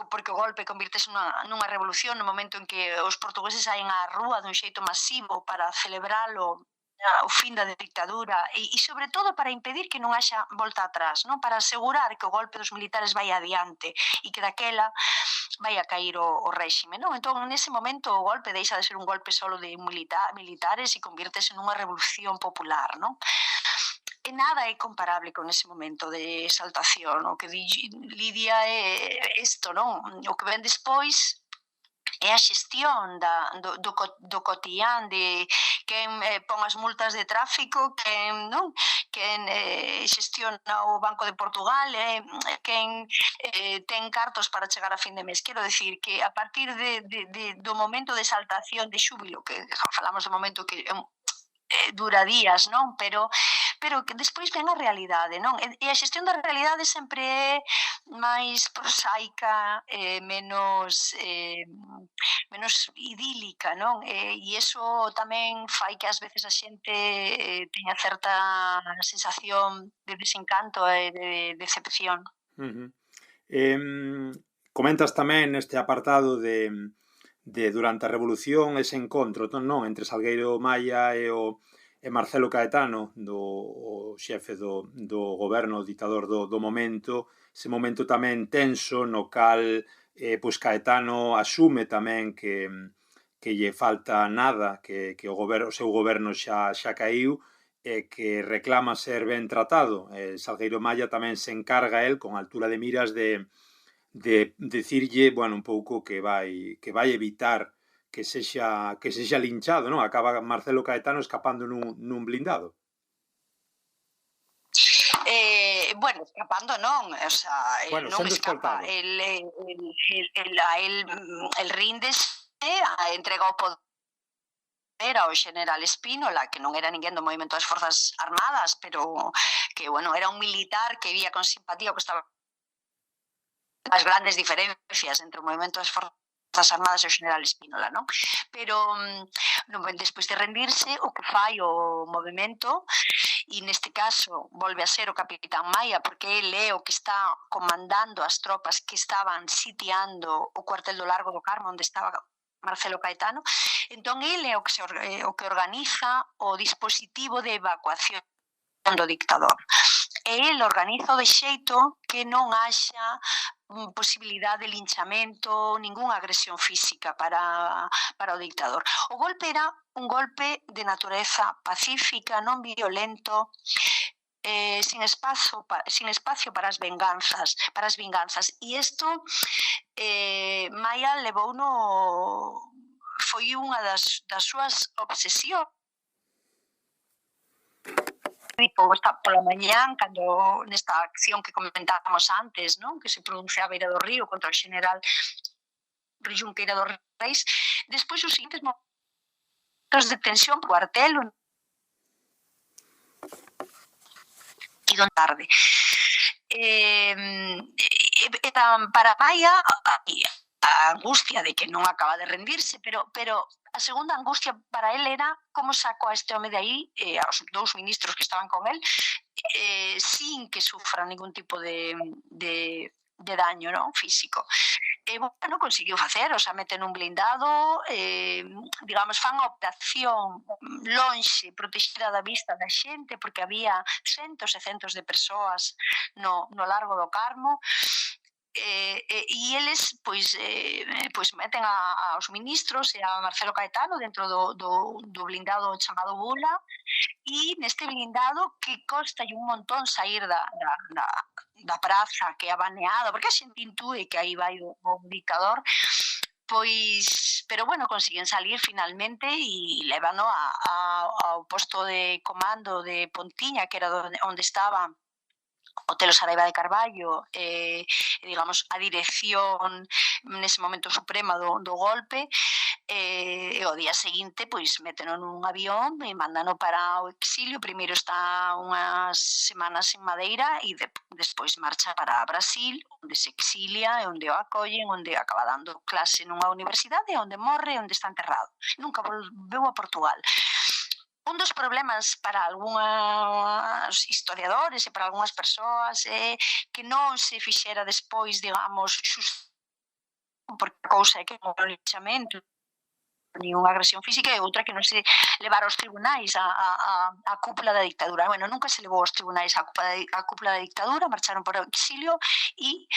porque o golpe convirtese nunha revolución no momento en que os portugueses saen á rúa dun xeito masivo para celebralo o fin da dictadura e sobre todo para impedir que non haxa volta atrás, non? Para asegurar que o golpe dos militares vai adiante e que daquela vai a cair o réxime, non? Entón, nese momento o golpe deixa de ser un golpe solo de militares e convírtese nunha revolución popular, non? E nada é comparable con ese momento de exaltación. O que di Lidia é isto, non? O que ven despois é a xestión do cotián, de quen pon as multas de tráfico, quen xestiona o Banco de Portugal, quen ten cartos para chegar a fin de mes. Quero decir que a partir do momento de exaltación, de xúbilo, que falamos do momento que dura días, non? Pero que despois ven a realidade, non? E a xestión da realidade sempre é máis prosaica, menos idílica, non? E iso tamén fai que ás veces a xente teña certa sensación de desencanto e de decepción. Comentas tamén neste apartado de durante a Revolución ese encontro, non? Entre Salgueiro Maia e Marcelo Caetano, o xefe do goberno, o ditador do momento, ese momento tamén tenso no cal pois Caetano asume tamén que lle falta nada, que o seu goberno xa caíu e que reclama ser ben tratado. Salgueiro Maia tamén se encarga el, con altura de miras, de decirlle, bueno, un pouco que vai evitar que sexa linchado, non? Acaba Marcelo Caetano escapando nun blindado. Bueno, escapando non, o sea, bueno, non escapa, escoltado. el ríndese, entrega o poder ao general Espínola, que non era ninguén do movimento das Forzas Armadas, pero que, bueno, era un militar que vía con simpatía o que estaba as grandes diferencias entre o movimento das Forzas Armadas e o general Espínola, non? Pero despois de rendirse, o que fai o movimento, e neste caso volve a ser o capitán Maia, porque ele é o que está comandando as tropas que estaban sitiando o cuartel do Largo do Carmo, onde estaba Marcelo Caetano, entón ele é o que organiza o dispositivo de evacuación do dictador. E ele organiza de xeito que non haxa posibilidade de linchamento, ningunha agresión física para o dictador. O golpe era un golpe de natureza pacífica, non violento, sin espacio para as vinganzas. E isto Maia levouno, foi unha das súas obsesións. Pola mañán, cando nesta acción que comentábamos antes, non? Que se pronuncia a beira do río contra o general Junqueira dos Reis, despois os seguintes momentos de tensión, cuartel e don tarde. Para Maia, a angustia de que non acaba de rendirse, pero a segunda angustia para él era como sacou a este home de aí, aos dous ministros que estaban con él, sin que sufra ningún tipo de daño, non, físico. Bueno, conseguiu facer, o sea, mete nun blindado, digamos, fan a operación lonxe, protexida da vista da xente, porque había centos e centos de persoas no Largo do Carmo, e eles pois meten aos ministros e a Marcelo Caetano dentro do blindado chamado Bula, e neste blindado que costa un montón sair da praza que é baneada, porque a xente intúe que aí vai o dictador, pois, pero bueno, consiguen salir finalmente e levano ao posto de comando de Pontiña, que era onde estaba Otelo Saraiva de Carballo, digamos, a dirección nese momento suprema do golpe, e o día seguinte pois méteno nun avión e mándano para o exilio. Primeiro está unhas semanas en Madeira e despois marcha para Brasil, onde se exilia e onde o acollen, onde acaba dando clase nunha universidade, onde morre e onde está enterrado. Nunca volveu a Portugal. Un dos problemas para algúns historiadores e para algunhas persoas é que non se fixera despois, digamos, porque a cousa é que non é linchamento ni unha agresión física, e outra que non se levara aos tribunais a cúpula da dictadura. Bueno, nunca se levou aos tribunais a cúpula da dictadura, marcharon por o exilio e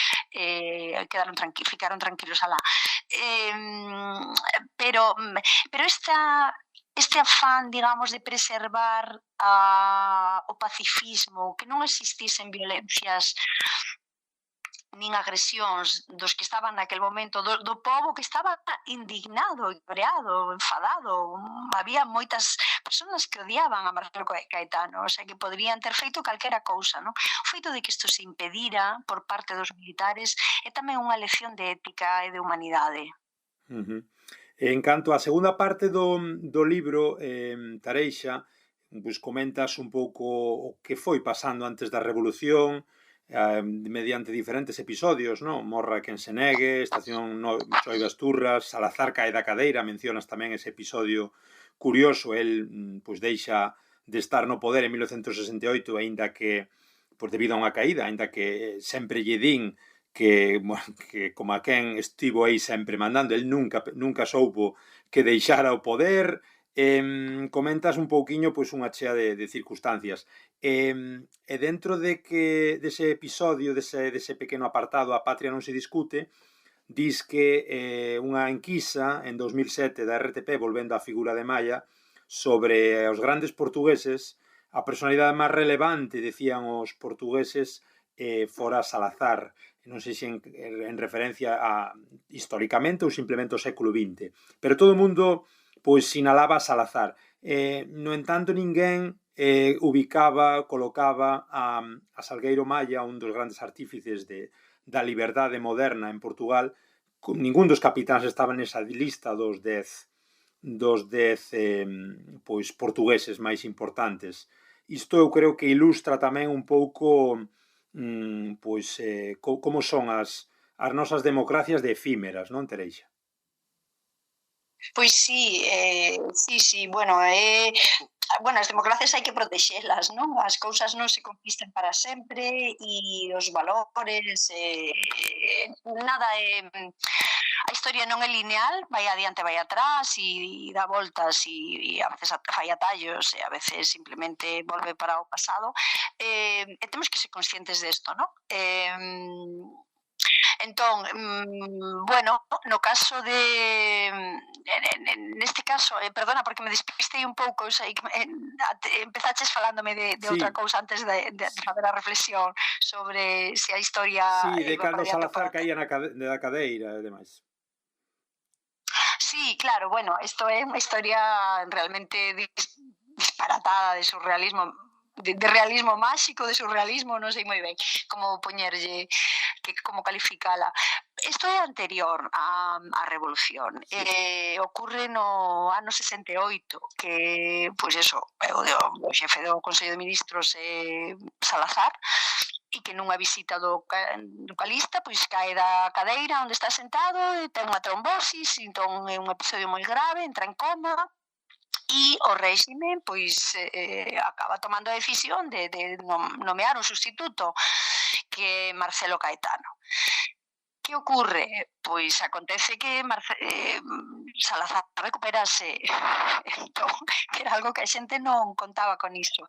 ficaron tranquilos alá. Pero este afán, digamos, de preservar o pacifismo, que non existisen violencias nin agresións dos que estaban naquel momento, do pobo que estaba indignado, cabreado, enfadado. Había moitas persoas que odiaban a Marcelo Caetano, o sea, que poderían ter feito calquera cousa, non? O feito de que isto se impedira por parte dos militares é tamén unha lección de ética e de humanidade. En canto á segunda parte do libro, Tareixa, pois comentas un pouco o que foi pasando antes da Revolución, mediante diferentes episodios, non? Morra quen se negue, Estación Choivas Turras, Salazar cae da cadeira, mencionas tamén ese episodio curioso, el pois deixa de estar no poder en 1968, aínda que, pois debido a unha caída, aínda que sempre lle din que como a quen estivo aí sempre mandando, el nunca soubo que deixara o poder. Comentas un pouquiño pois unha chea de circunstancias, e dentro dese episodio, dese pequeno apartado, A patria non se discute, dis que unha enquisa en 2007 da RTP, volvendo á figura de Maya, sobre os grandes portugueses, a personalidade máis relevante, decían os portugueses, fora Salazar. Non sei se en referencia a históricamente ou simplemente ao século XX, pero todo o mundo pois sinalaba a Salazar. No entanto, ninguén colocaba a Salgueiro Maya, un dos grandes artífices da liberdade moderna en Portugal. Ningún dos capitáns estaba nesa lista dos 10 pois portugueses máis importantes. Isto eu creo que ilustra tamén un pouco pois como son as nosas democracias de efímeras, non, Tereixa? Pois sí, bueno, as democracias hai que protexelas, non? As cousas non se conquistan para sempre e os valores, nada é... A historia non é lineal, vai adiante, vai atrás e dá voltas e a veces fai atallos e a veces simplemente volve para o pasado, e temos que ser conscientes desto, non? Entón, bueno, no caso neste caso, perdona porque me despistei un pouco, sei que empezaches falándome de outra cousa antes de fazer a reflexión sobre se a historia... Sí, de cando Salazar caía da cadeira e demais. Sí, claro, bueno, isto é unha historia realmente disparatada de surrealismo, de realismo máxico, de surrealismo, non sei moi ben como poñerlle, como calificala. Isto é anterior á Revolución. Ocurre no ano 68, que, pois eso, o xefe do Consello de Ministros Salazar, e que nunha visita do calista pois cae da cadeira onde está sentado e ten unha trombosis, entón é un episodio moi grave, entra en coma e o réxime pois acaba tomando a decisión de nomear un sustituto que é Marcelo Caetano. Que ocurre? Pois acontece que Salazar recuperase, entón, que era algo que a xente non contaba con iso.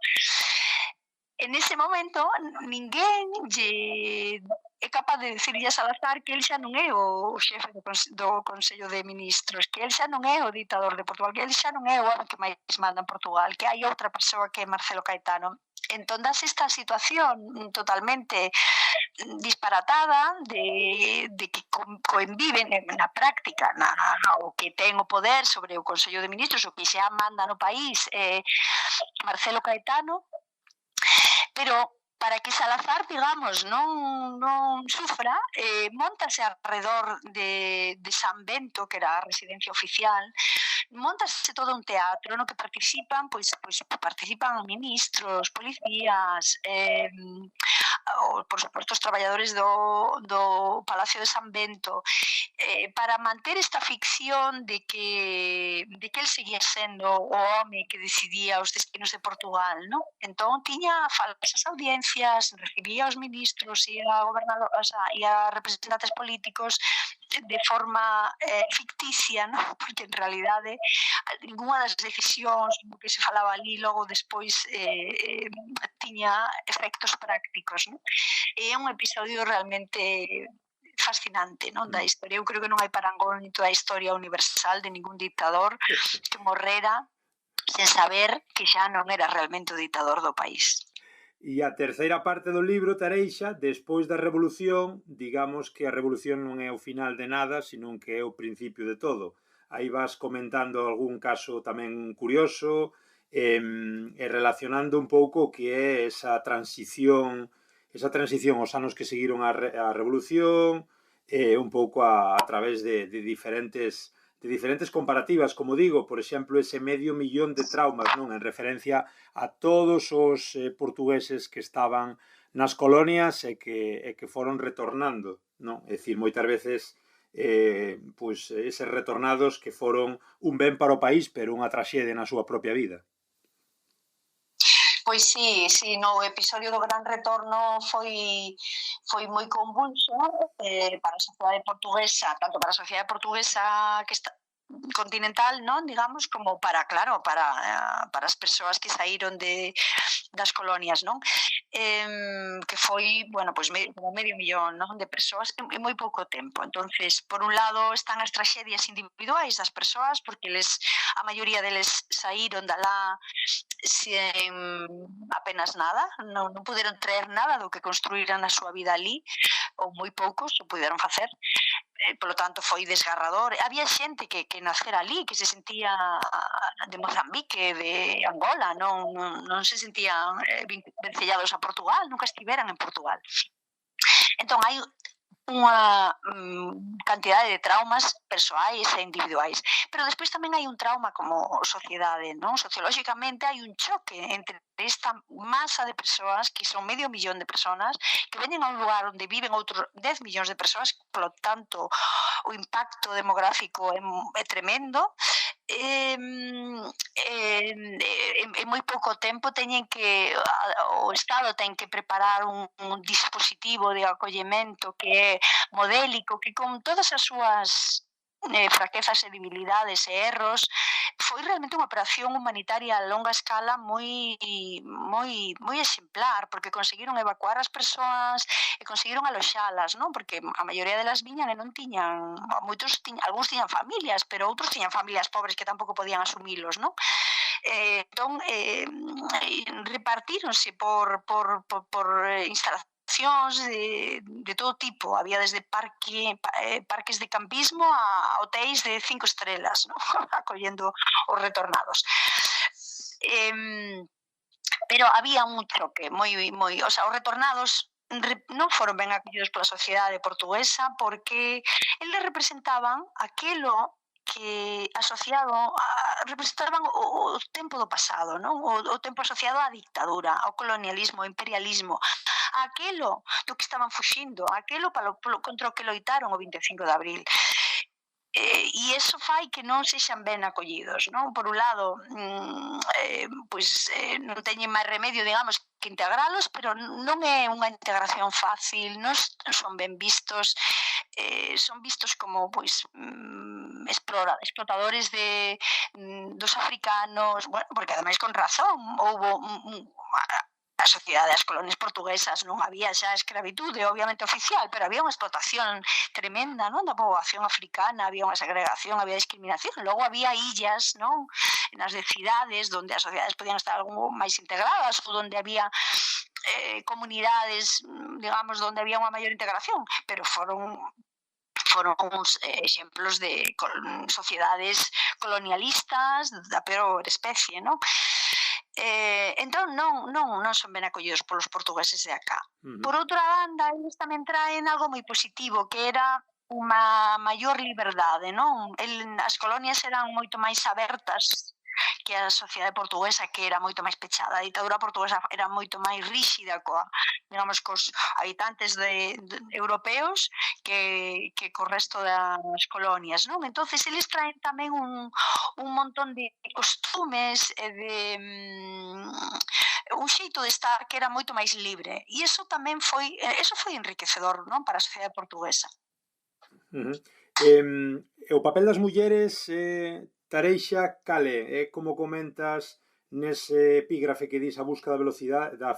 en ese momento ninguén lle é capaz de dicirlle a Salazar que el xa non é o xefe do Consello de Ministros, que el xa non é o ditador de Portugal, que el xa non é o home que máis manda en Portugal, que hai outra persoa que é Marcelo Caetano. Entón, das esta situación totalmente disparatada de que coenviven na práctica o que ten o poder sobre o Consello de Ministros, o que xa manda no país Marcelo Caetano, pero para que Salazar, digamos, non sufra, montase alrededor de San Bento, que era a residencia oficial, montase todo un teatro no que participan ministros, policías, por suposto os traballadores do Palacio de San Bento, para manter esta ficción de que el seguía sendo o home que decidía os destinos de Portugal, non? Entón tiña falsas audiencias, recibía os ministros e a representantes políticos de forma ficticia, non? Porque en realidade ninguna das decisións que se falaba ali logo despois tiña efectos prácticos, non? É un episodio realmente fascinante, non, da historia. Eu creo que non hai parangón en toda a historia universal de ningún dictador que morrera sen saber que xa non era realmente o ditador do país. E a terceira parte do libro, Tareixa, despois da revolución, digamos que a revolución non é o final de nada, senón que é o principio de todo. Aí vas comentando algún caso tamén curioso e relacionando un pouco o que é esa transición aos anos que seguiron a revolución, un pouco a través de diferentes comparativas, como digo, por exemplo, ese 500.000 de traumas, non, en referencia a todos os portugueses que estaban nas colonias e que foron retornando, non? É dicir, moitas veces eses retornados que foron un ben para o país, pero unha traxedia na súa propia vida. Pois sí, no episodio do Gran Retorno foi moi convulso para a sociedade portuguesa, tanto para a sociedade portuguesa que está continental, non, digamos, como para, claro, para as persoas que saíron das colonias, non? Que foi, bueno, pois como 500.000, non, de persoas en moi pouco tempo. Entonces, por un lado están as traxedias individuais das persoas, porque a maioría deles saíron dala sen apenas nada, non puderon traer nada do que construíran na súa vida ali, ou moi poucos o puderon facer. Polo tanto, foi desgarrador. Había xente que nacera ali, que se sentía de Mozambique, de Angola, non se sentían vencellados a Portugal, nunca estiveran en Portugal. Entón, hai unha cantidade de traumas persoais e individuais, pero despois tamén hai un trauma como sociedade, non? Sociolóxicamente hai un choque entre esta masa de persoas, que son 500.000 de persoas, que veñen a un lugar onde viven outros 10 millóns de persoas, polo tanto, o impacto demográfico é tremendo, en moi pouco tempo o Estado ten que preparar un dispositivo de acollemento que é modélico, que con todas as súas fraquezas e debilidades e erros, foi realmente unha operación humanitaria a longa escala moi exemplar, porque conseguiron evacuar as persoas e conseguiron aloxalas, non? Porque a maioría delas viñan e non tiñan, algúns tiñan familias, pero outros tiñan familias pobres que tampouco podían asumilos, non? Entón, repartíronse por instalacións de todo tipo. Había desde parques de campismo a hotéis de 5 estrelas, ¿no? Acollendo os retornados. Pero había un choque os retornados non foron ben acollidos pola sociedade portuguesa porque eles representaban aquelo que representaban o tempo do pasado, non? O tempo asociado á dictadura, ao colonialismo, ao imperialismo, aquelo do que estaban fuxindo, aquelo contra o que loitaron o 25 de abril. E iso fai que non sexan ben acollidos, non? Por un lado, non teñen máis remedio, digamos, que integralos, pero non é unha integración fácil, non son ben vistos, son vistos como explotadores dos africanos, bueno, porque ademais con razón houbo a sociedade das colonias portuguesas non había xa escravitude, obviamente oficial, pero había unha explotación tremenda, non, da poboación africana, había unha segregación, había discriminación, logo había illas, non, nas de cidades onde as sociedades podían estar algo máis integradas ou onde había comunidades, digamos, onde había unha maior integración, pero foron uns exemplos de sociedades colonialistas da peor especie, non? Entón non son ben acollidos polos portugueses de acá. Por outra banda, eles tamén traen algo moi positivo, que era unha maior liberdade, non? As colonias eran moito máis abertas que a sociedade portuguesa, que era moito máis pechada. A ditadura portuguesa era moito máis ríxida digamos, cos habitantes europeos que co resto das colonias, non? Entonces, eles traen tamén un montón de costumes e de un xeito de estar que era moito máis libre. E iso tamén foi enriquecedor, non, para a sociedade portuguesa. O papel das mulleres, Tareixa, cale, como comentas nese epígrafe que dis a busca da velocidade, da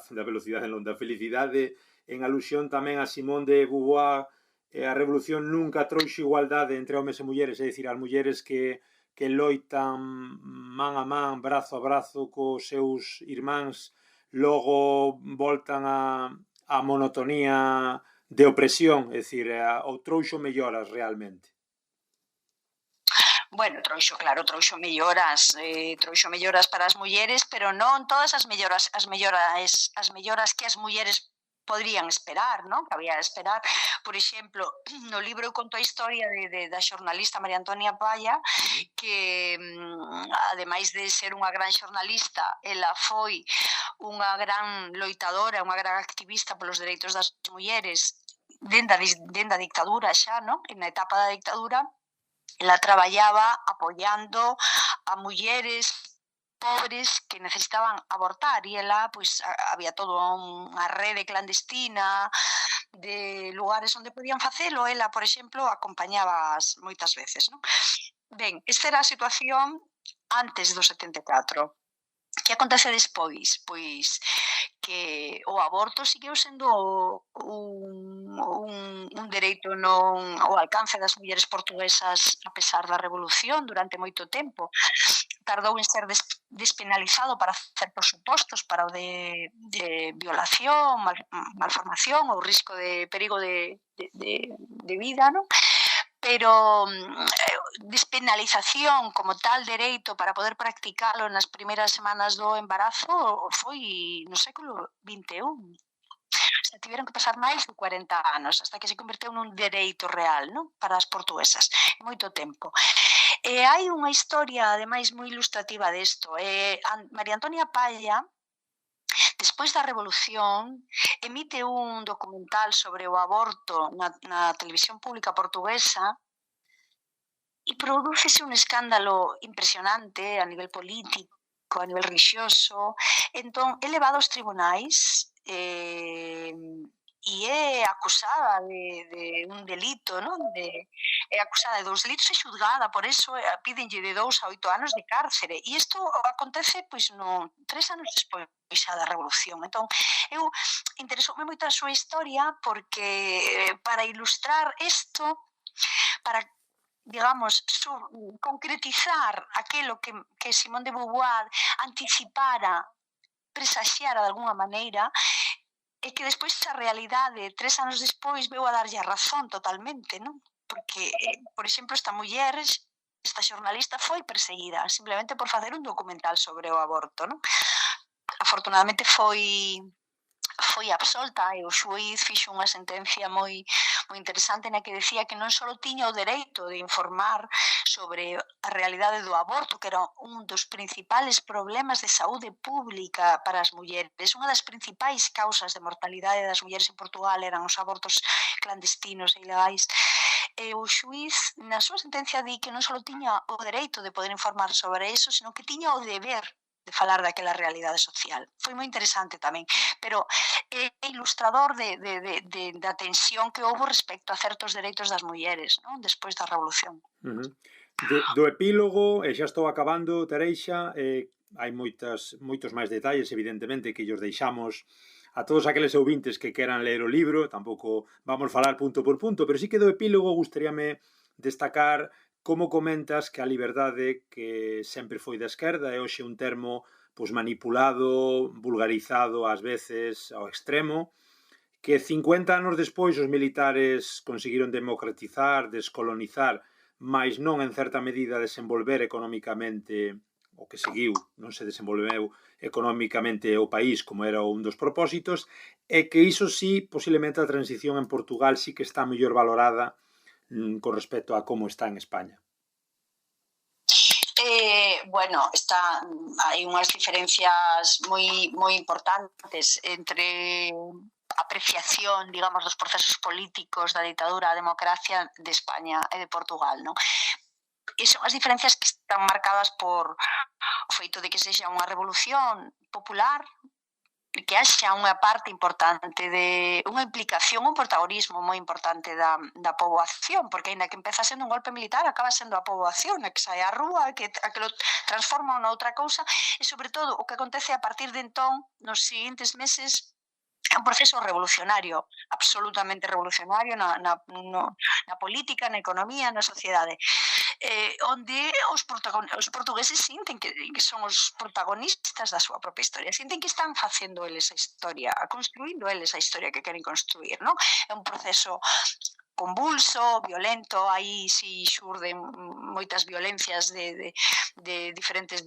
felicidade, en alusión tamén a Simone de Beauvoir, a revolución nunca trouxo igualdade entre homes e mulleres, é dicir, as mulleres que loitan man a man, brazo a brazo cos seus irmáns, logo voltan a monotonía de opresión, é dicir, ou trouxo melloras realmente? Bueno, trouxo melloras para as mulleres, pero non todas as melloras que as mulleres podrían esperar, non? Que había de esperar. Por exemplo, no libro eu conto a historia da xornalista María Antonia Palla, que, ademais de ser unha gran xornalista, ela foi unha gran loitadora, unha gran activista polos dereitos das mulleres dende a dictadura xa, non? Na etapa da dictadura, ela traballaba apoiando a mulleres pobres que necesitaban abortar e ela, pois, había toda unha rede clandestina de lugares onde podían facelo, ela, por exemplo, acompañaba moitas veces, non? Ben, esta era a situación antes do 74. Que acontece despois? Pois que o aborto seguiu sendo un dereito non ao alcance das mulleres portuguesas a pesar da revolución durante moito tempo. Tardou en ser despenalizado para certos supostos, para o de violación, malformación ou risco de perigo de vida, non? Pero despenalización como tal dereito para poder practicalo nas primeiras semanas do embarazo foi no século XXI. O sea, tiveron que pasar máis de 40 anos hasta que se converteu nun dereito real, non? Para as portuguesas, moito tempo. Hai unha historia, ademais, moi ilustrativa desto. María Antonia Palla, despois da revolución, emite un documental sobre o aborto na televisión pública portuguesa e prodúcese un escándalo impresionante a nivel político, a nivel religioso. Entón, é levado aos tribunais e é acusada de un delito, non? É acusada de 2 delitos e xulgada, por eso pídenlle de 2 a 8 anos de cárcere. E isto acontece, pois, 3 anos despois xa da revolución. Entón, interesoume moito a súa historia porque para ilustrar isto, para, digamos, concretizar aquilo que Simone de Beauvoir anticipara, presaxiara de alguna maneira, e que despois a realidade, 3 anos despois, veu a darlle a razón totalmente, non? Porque, por exemplo, esta xornalista foi perseguida simplemente por facer un documental sobre o aborto, non? Afortunadamente foi absolta e o xuíz fixo unha sentencia moi interesante na que decía que non só tiña o dereito de informar sobre a realidade do aborto, que era un dos principales problemas de saúde pública para as mulleres. Unha das principais causas de mortalidade das mulleres en Portugal eran os abortos clandestinos e ilegais. E o xuíz, na súa sentencia, di que non só tiña o dereito de poder informar sobre iso, senón que tiña o deber de falar daquela realidade social. Foi moi interesante tamén, pero é ilustrador da tensión que houve respecto a certos dereitos das mulleres, non? Despois da revolución. Do epílogo, e xa estou acabando, Tareixa, hai moitos máis detalles, evidentemente, que llos deixamos a todos aqueles ouvintes que queran ler o libro. Tampouco vamos falar punto por punto, pero sí que do epílogo gustaríame destacar como comentas que a liberdade, que sempre foi da esquerda, é hoxe un termo pois manipulado, vulgarizado ás veces ao extremo, que 50 anos despois os militares conseguiron democratizar, descolonizar, mas non en certa medida desenvolver económicamente o que seguiu, non se desenvolveu económicamente o país como era un dos propósitos, e que iso sí, posiblemente a transición en Portugal sí que está mellor valorada con respecto a como está en España. Bueno, hai unhas diferencias moi importantes entre apreciación, digamos, dos procesos políticos da ditadura á democracia de España e de Portugal, non? E son as diferencias que están marcadas por o feito de que sexa unha revolución popular, que haxa unha parte importante de unha implicación, un protagonismo moi importante da poboación, porque aínda que empeza sendo un golpe militar, acaba sendo a poboación a que sae á rúa, a que lo transforma noutra cousa, e sobre todo o que acontece a partir de entón, nos seguintes meses, é un proceso revolucionario, absolutamente revolucionario na política, na economía, na sociedade, onde os portugueses sinten que son os protagonistas da súa propia historia, sinten que están facendo eles a historia, construindo eles a historia que queren construir, non? É un proceso convulso, violento, aí si xurden moitas violencias de diferentes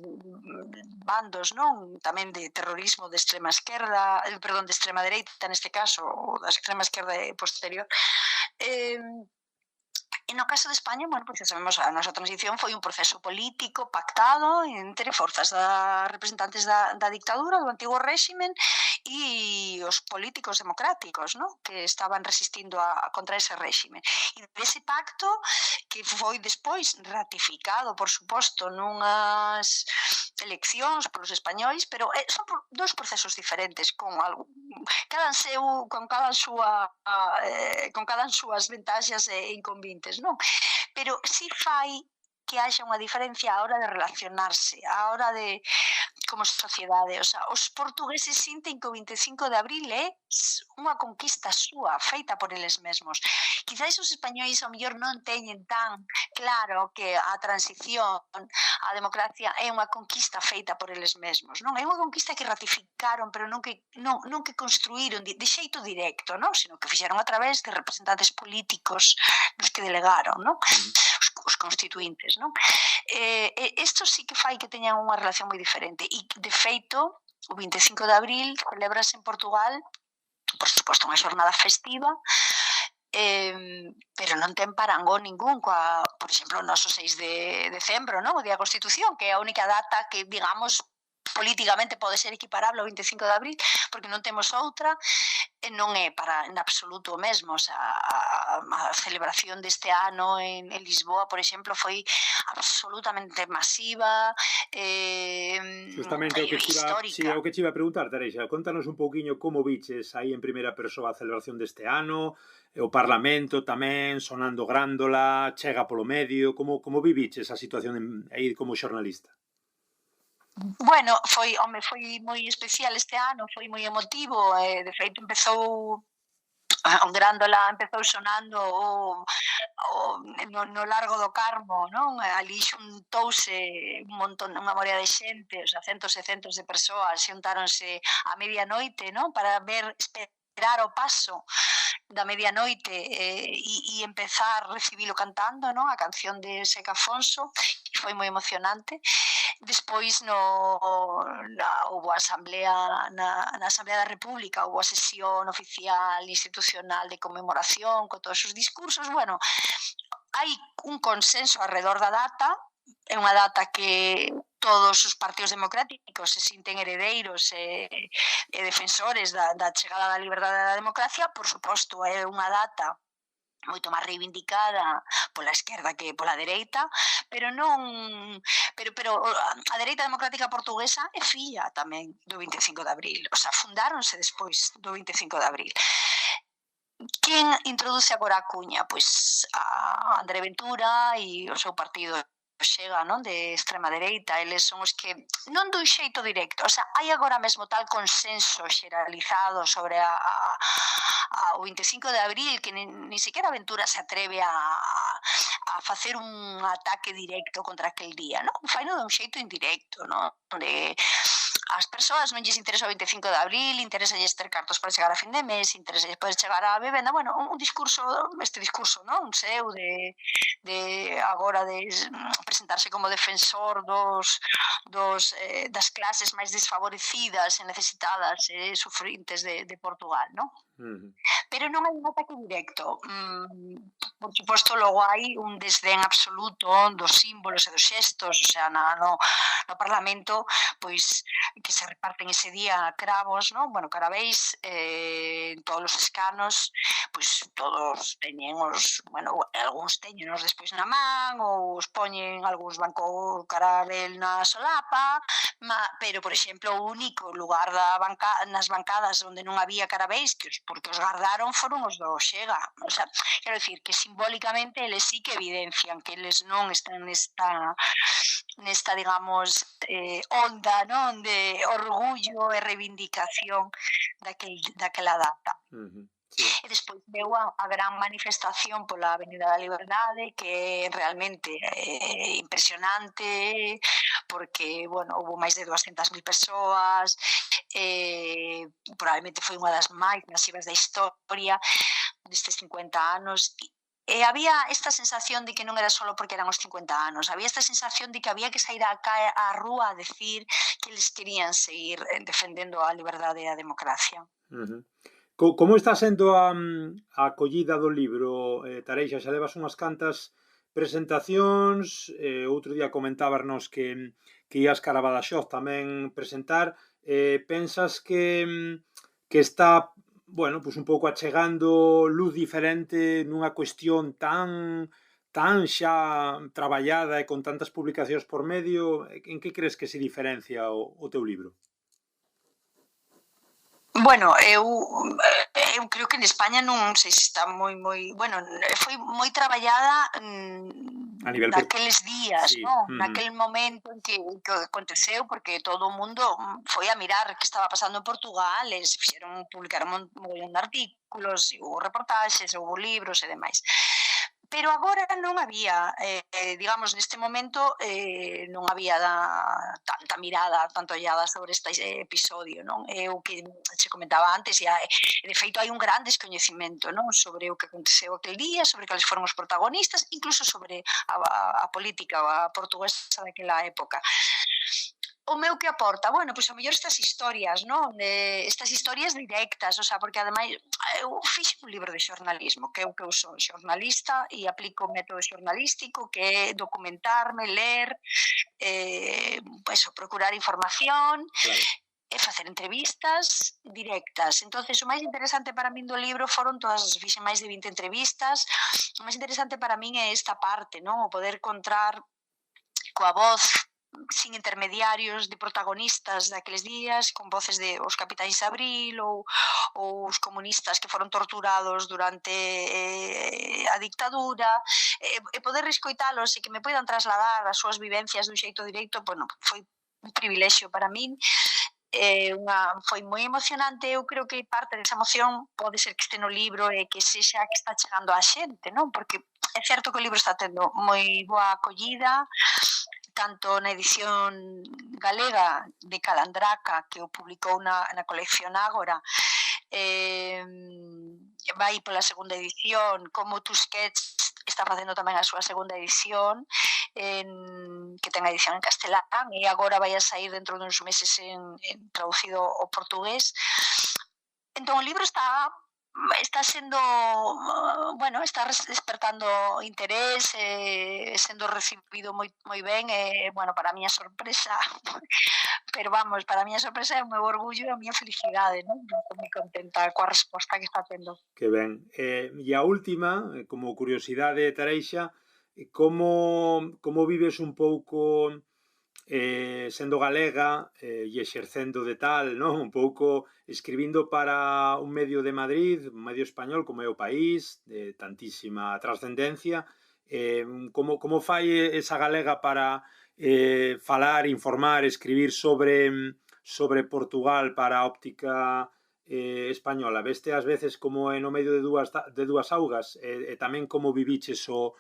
bandos, non? Tamén de terrorismo de extrema esquerda, perdón, de extrema dereita neste caso, ou da extrema esquerda posterior. E no caso de España, bueno, pois sabemos, a nosa transición foi un proceso político pactado entre forzas representantes da dictadura, do antigo réximen, e os políticos democráticos, non? Que estaban resistindo contra ese réximen. E dese pacto, que foi despois ratificado, por suposto, nunhas eleccións polos españois, pero son dos procesos diferentes, con cada as súas ventaxas e inconvenientes, non? Pero si fai que haxa unha diferencia á hora de relacionarse, á hora de como sociedade, o sea, os portugueses sinten que o 25 de abril é unha conquista súa, feita por eles mesmos. Quizás os españois ao mellor non teñen tan claro que a transición á democracia é unha conquista feita por eles mesmos, non? É unha conquista que ratificaron, pero non que construíron de xeito directo, non? Sino que fixeron a través de representantes políticos nos que delegaron, non? Os constituintes, non? Isto sí que fai que teñan unha relación moi diferente e, de feito, o 25 de abril celebrase en Portugal, por suposto, unha xornada festiva, pero non ten parangón ningún coa, por exemplo, o noso 6 de decembro, non? O Día da Constitución, que é a única data que, digamos, políticamente pode ser equiparable ao 25 de abril, porque non temos outra, e non é en absoluto o mesmo. O sea, a celebración deste ano en Lisboa, por exemplo, foi absolutamente masiva, Justamente histórica. o que te iba a preguntar, Teresa, contanos un pouquiño como viches aí en primeira persoa a celebración deste ano, o Parlamento tamén sonando grándola, chega polo medio, como viviches a situación aí como xornalista? Bueno, foi moi especial este ano, foi moi emotivo, de feito empezou Grándola empezou sonando no Largo do Carmo, non? Ali xuntouse un montón, unha morea de xente, o sea, centos e centos de persoas xuntáronse a medianoite, non? Para esperar o paso da medianoite e empezar a recibilo cantando, non? A canción de Seca Afonso, que foi moi emocionante. Despois houve a asamblea na Asamblea da República, houve a sesión oficial institucional de conmemoración con todos os discursos. Bueno, hai un consenso alrededor da data, é unha data que todos os partidos democráticos se sinten heredeiros e defensores da chegada da liberdade e da democracia. Por suposto, é unha data moito máis reivindicada pola esquerda que pola dereita, pero a dereita democrática portuguesa é filla tamén do 25 de abril, o sea, fundáronse despois do 25 de abril. Quen introduce agora a cuña? Pois a André Ventura e o seu partido Chega, non, de extrema dereita, eles son os que non dun xeito directo, o sea, hai agora mesmo tal consenso xeralizado sobre o 25 de abril que ni sequera Ventura se atreve a facer un ataque directo contra aquel día, non? Faino dun xeito indirecto, non? De as persoas non lles interesa o 25 de abril, interesa lles ter cartos para chegar a fin de mes, interesa lles poder chegar á vivenda, bueno, un discurso, este discurso, non, seu de agora de presentarse como defensor das clases máis desfavorecidas e necesitadas e sufrintes de Portugal, non? Pero non hai un ataque directo. Por suposto, logo hai un desdén absoluto dos símbolos e dos xestos, o sea, no Parlamento, pois, que se reparten ese día cravos, non? Bueno, carabéis, en todos os escanos, pois todos teñen bueno, algúns teñen os despois na man, ou os poñen, algúns van co carabel na solapa, pero, por exemplo, o único lugar nas bancadas onde non había carabéis, porque os gardaron, foron os do Chega. O sea, quero dicir que simbólicamente eles sí que evidencian que eles non están nesta digamos, onda, non, de orgullo e reivindicación daquela data. Sí. E despois veu a gran manifestación pola Avenida da Liberdade, que é realmente impresionante, porque, bueno, houve máis de 200.000 persoas, probablemente foi unha das máis masivas da historia destes 50 anos, e había esta sensación de que non era só porque eran os 50 anos, había esta sensación de que había que sair á rúa a decir que eles querían seguir defendendo a liberdade e a democracia. Como está sendo a acollida do libro, Tareixa? Xa levas unhas cantas presentacións, outro día comentábanos que ías cara a Badaxoz tamén presentar. Pensas que está, bueno, pues un pouco achegando luz diferente nunha cuestión tan xa traballada e con tantas publicacións por medio? En que crees que se diferencia o teu libro? Bueno, eu creo que en España non sei se está moi, bueno, foi moi traballada naqueles días, sí. Non? Naquel momento en que aconteceu, porque todo o mundo foi a mirar que estaba pasando en Portugal, e se publicaron un montón de artículos, houve reportaxes, houve libros e demais. Pero agora non había, digamos, neste momento non había tanta mirada, tanta ollada sobre este episodio, non? É o que se comentaba antes, e de feito hai un gran descoñecemento, non? Sobre o que aconteceu aquel día, sobre cales foron os protagonistas, incluso sobre a política portuguesa daquela época. O meu que aporta? Bueno, pois a mellor estas historias, non? Estas historias directas, o sea, porque ademais eu fixe un libro de xornalismo, que eu son xornalista e aplico o método xornalístico, que é documentarme, ler, procurar información, claro, e facer entrevistas directas. Entonces, o máis interesante para min do libro foron todas, fixe máis de 20 entrevistas, o máis interesante para min é esta parte, non? O poder contar coa voz sin intermediarios de protagonistas daqueles días, con voces de os capitáns de Abril ou os comunistas que foron torturados durante a dictadura, e poder escoitalos e que me poidan trasladar as súas vivencias dun xeito directo, bueno, foi un privilexio para min. Foi moi emocionante. Eu creo que parte desa emoción pode ser que este no libro e que sexa que está chegando á xente, non? Porque é certo que o libro está tendo moi boa acollida, tanto na edición galega de Calandraca, que o publicou na colección Ágora, vai pola segunda edición, como Tusquets está facendo tamén a súa segunda edición, que ten a edición en castelán, e agora vai a sair dentro duns meses traducido ao portugués. Entón o libro está sendo, bueno, está despertando interés, sendo recibido moi ben, bueno, para a miña sorpresa, pero vamos, para a miña sorpresa é o meu orgullo e a miña felicidade, non? Estou moi contenta coa resposta que está tendo. Que ben. E a última, como curiosidade, Tareixa, como vives un pouco sendo galega e exercendo de tal, non? Un pouco escribindo para un medio de Madrid, un medio español como é O País, de tantísima trascendencia, Como fai esa galega para falar, informar, escribir sobre Portugal para a óptica española? Veste ás veces como no medio de dúas augas, e tamén como viviches o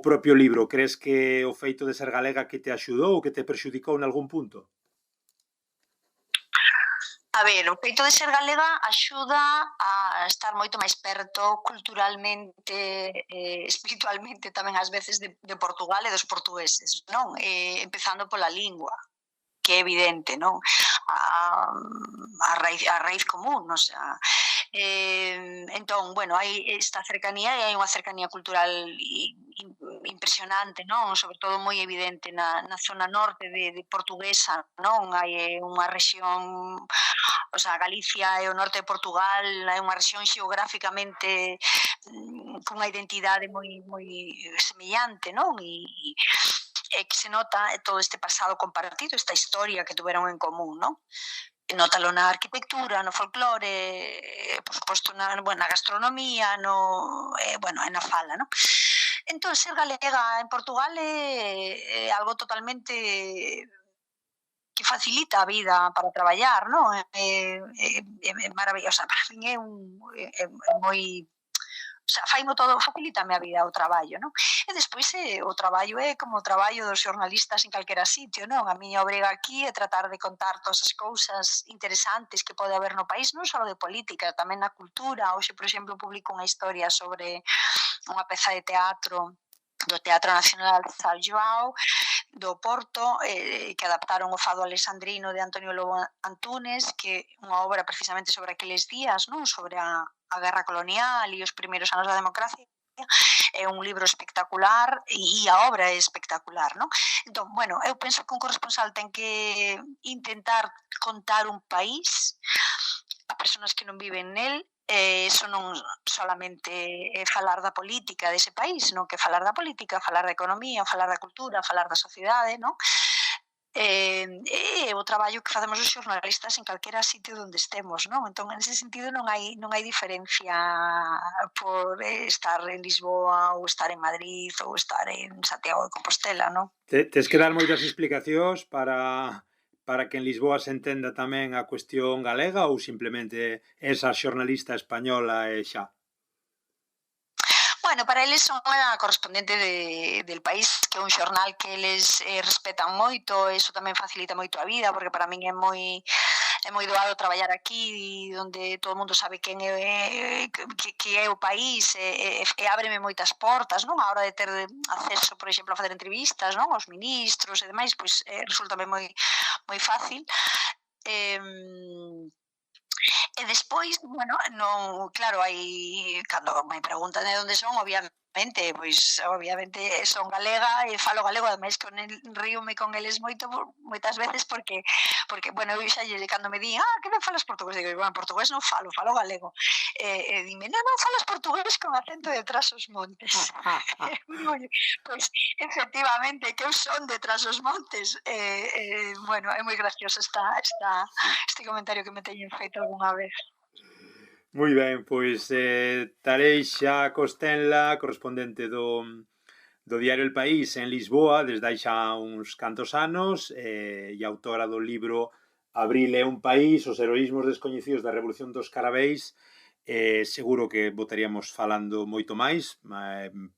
propio libro? Crees que o feito de ser galega que te axudou ou que te perxudicou en algún punto? A ver, o feito de ser galega axuda a estar moito máis perto culturalmente, espiritualmente tamén ás veces de Portugal e dos portugueses, non? Empezando pola lingua, que é evidente, non? A raíz común, o sea, entón, bueno, hai esta cercanía e hai unha cercanía cultural impresionante, non? Sobre todo moi evidente na zona norte de portuguesa, non? Hai unha rexión, o sea, Galicia e o norte de Portugal é unha rexión xeográficamente cunha identidade moi semellante, non? E que se nota todo este pasado compartido, esta historia que tuveron en común, non? Nótalo na arquitectura, no folclore, por suposto na gastronomía, na fala, non? Entón, ser galega en Portugal é algo totalmente que facilita a vida para traballar, non? É maravillosa, para min é moi... O sea, faimo todo, facilítame a vida o traballo, non? E despois o traballo é como o traballo dos xornalistas en calquera sitio, non? A miña obriga aquí é tratar de contar todas as cousas interesantes que pode haber no país, non só de política, tamén na cultura. Hoxe, por exemplo, publico unha historia sobre unha peza de teatro do Teatro Nacional de São João do Porto, que adaptaron o Fado Alexandrino de Antonio Lobo Antunes, que é unha obra precisamente sobre aqueles días, non? Sobre a guerra colonial e os primeiros anos da democracia. É un libro espectacular e a obra é espectacular, non? Entón, bueno, eu penso que un corresponsal ten que intentar contar un país a persoas que non viven nel. Eso non solamente é falar da política dese país, non? Que falar da política, falar da economía, falar da cultura, falar da sociedade, non? É o traballo que facemos os xornalistas en calquera sitio onde estemos, non? Entón, en ese sentido non hai diferencia por estar en Lisboa ou estar en Madrid ou estar en Santiago de Compostela, non? Tes que dar moitas explicacións para que en Lisboa se entenda tamén a cuestión galega ou simplemente esa xornalista española e xa? Bueno, para eles son a correspondente del País, que é un xornal que eles respetan moito, eso tamén facilita moito a vida, porque para min é moi doado traballar aquí, onde todo o mundo sabe quen é que é o país, e ábreme moitas portas, non? A hora de ter acceso, por exemplo, a facer entrevistas, non? Aos ministros e demais, pois resultame moi fácil. E despois, bueno, non, claro, hai, cando me preguntan de onde son, obviamente son galega e falo galego, ademais que ríome con eles moitas veces porque bueno, eu xa cando me di, que non falas portugués, digo, bueno, portugués non falo galego. E dime, non falas portugués con acento de Trás-os-Montes. Pois, efectivamente, que eu son de Trás-os-Montes. Bueno, é moi gracioso este comentario que me teñen feito algunha vez. Moi ben, pois Tareixa Costenla, correspondente do diario El País en Lisboa desde hai xa uns cantos anos, e autora do libro Abril é un país, os heroísmos descoñecidos da Revolución dos Carabeis. Seguro que botaríamos falando moito máis,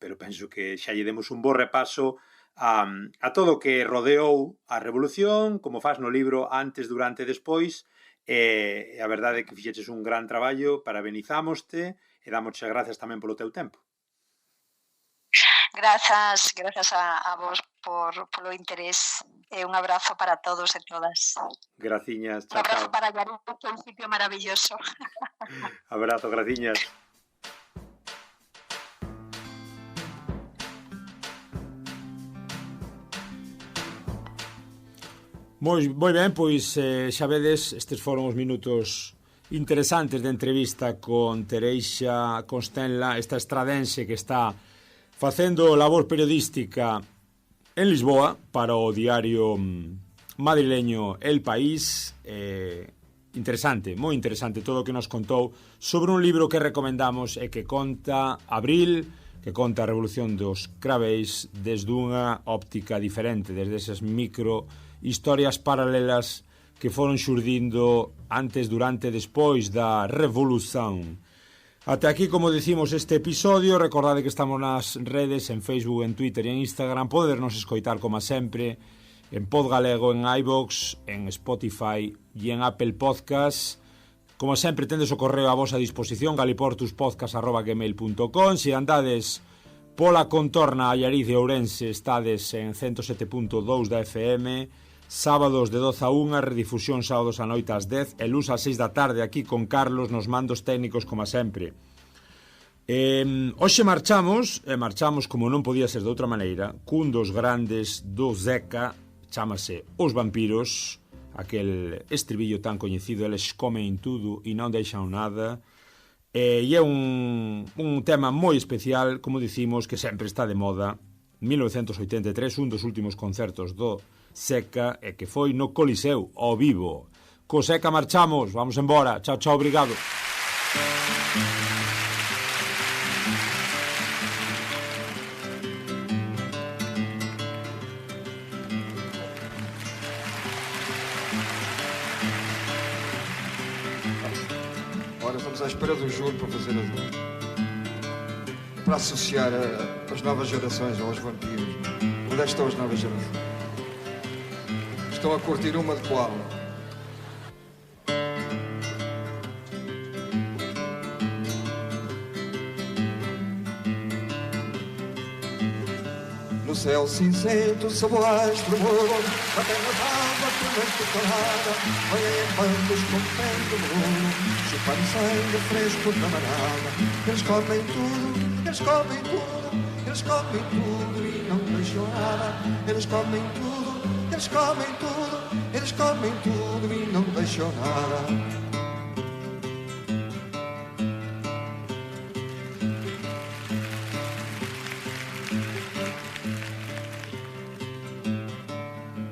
pero penso que xa lle demos un bo repaso a todo o que rodeou a Revolución, como faz no libro antes, durante e despois. E a verdade é que fixeches un gran traballo, parabenizámoste e dámoche grazas tamén polo teu tempo. Grazas a vos polo interés e un abrazo para todos e todas. Graciñas, chao. Un abrazo para Llarín, que é un sitio maravilloso. Abrazo, graciñas. Moi ben, pois xa vedes, estes foron os minutos interesantes de entrevista con Tareixa Costenla, esta estradense que está facendo labor periodística en Lisboa para o diario madrileño El País. Interesante, moi interesante todo o que nos contou sobre un libro que recomendamos e que conta Abril, que conta a revolución dos craveis desde unha óptica diferente, desde esas micro historias paralelas que foron xurdindo antes, durante e despois da revolución. Ate aquí, como decimos, este episodio. Recordade que estamos nas redes, en Facebook, en Twitter e en Instagram. Podernos escoitar, como sempre, en Pod Galego, en iVoox, en Spotify e en Apple Podcasts. Como sempre, tendes o correo a vosa disposición, galiportuspodcast@gmail.com. Se andades pola contorna Allariz de Ourense, estades en 107.2 da FM, sábados de 12 a 1, redifusión sábados a noite ás 10 e luz ás 6 da tarde, aquí con Carlos nos mandos técnicos, como sempre. Hoxe marchamos como non podía ser de outra maneira, cun dos grandes do Zeca, chámase Os Vampiros, aquel estribillo tan coñecido, eles comen tudo e non deixan nada, e é un tema moi especial, como dicimos, que sempre está de moda. 1983, un dos últimos concertos do Zeca, e que foi no Coliseu, ao vivo. Co Zeca marchamos, vamos embora. Chao, chao, obrigado. Ora, estamos à espera do juro para fazer para associar as novas gerações aos vampiros. Onde é que estão as novas gerações? Estão a curtir uma de qual? No céu cinzento, sob o astro morro, a terra d'água, tormenta calada, vai em bandos com pé do morro, chupando sangue fresco da manada. Eles comem tudo, eles comem tudo, eles comem tudo e não deixam nada. Eles comem tudo, eles comem tudo, eles comem tudo e não deixam nada.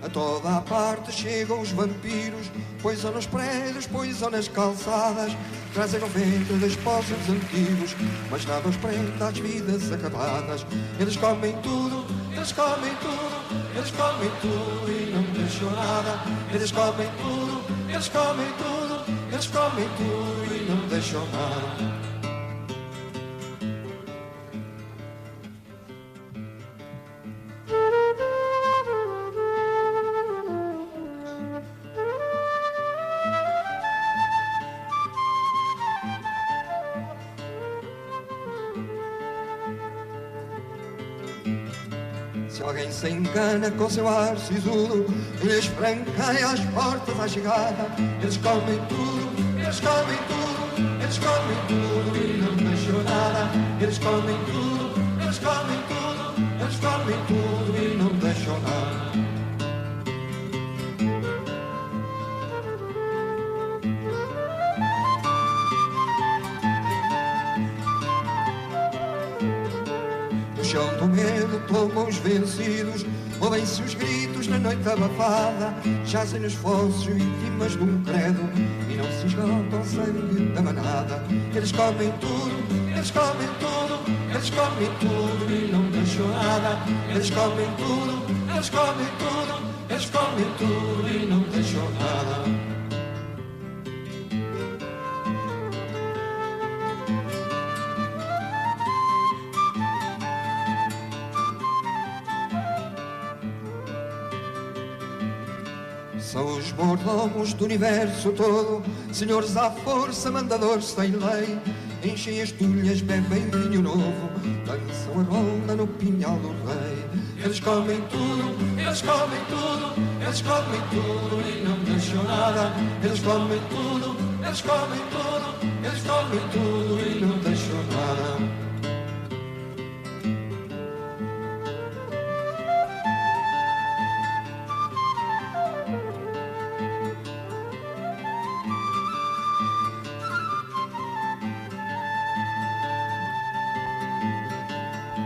A toda a parte chegam os vampiros, poisam nos prédios, poisam nas calçadas, trazem o vento dos poços antigos, mas nada os prende às vidas acabadas. Eles comem tudo, eles comem tudo, eles comem tudo e não deixam nada. Eles comem tudo, eles comem tudo, eles comem tudo e não deixam nada. Se alguém se engana com seu ar sisudo e lhes franqueia as portas à chegada, eles comem tudo, eles comem tudo, eles comem tudo e não deixam nada. Eles comem tudo, eles comem tudo, eles comem tudo e não deixam nada. chão do medo tomam os vencidos, ouvem-se os gritos na noite abafada, jazem nos fossos vítimas de um credo e não se esgotam o sangue da manada. Eles comem tudo, eles comem tudo, eles comem tudo e não deixam nada. Eles comem tudo, eles comem tudo, eles comem tudo e não deixam nada. São os mordomos do universo todo, senhores à força, mandadores sem lei. Enchem as tulhas, bebem vinho novo, dançam a ronda no pinhal do rei. Eles comem tudo, eles comem tudo, eles comem tudo e não deixam nada. Eles comem tudo, eles comem tudo, eles comem tudo e não deixam nada.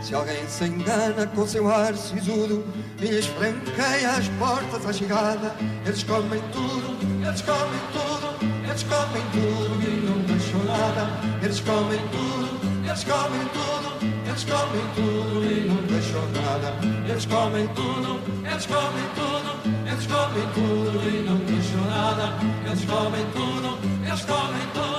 Se alguém se engana com seu ar sisudo e lhes franqueia as portas à chegada, eles comem tudo, eles comem tudo, eles comem tudo e não deixam nada. Eles comem tudo, eles comem tudo, eles eles comem tudo e não deixam nada. Eles comem tudo, eles comem tudo, eles comem tudo e não deixam nada. Eles comem tudo, eles comem tudo.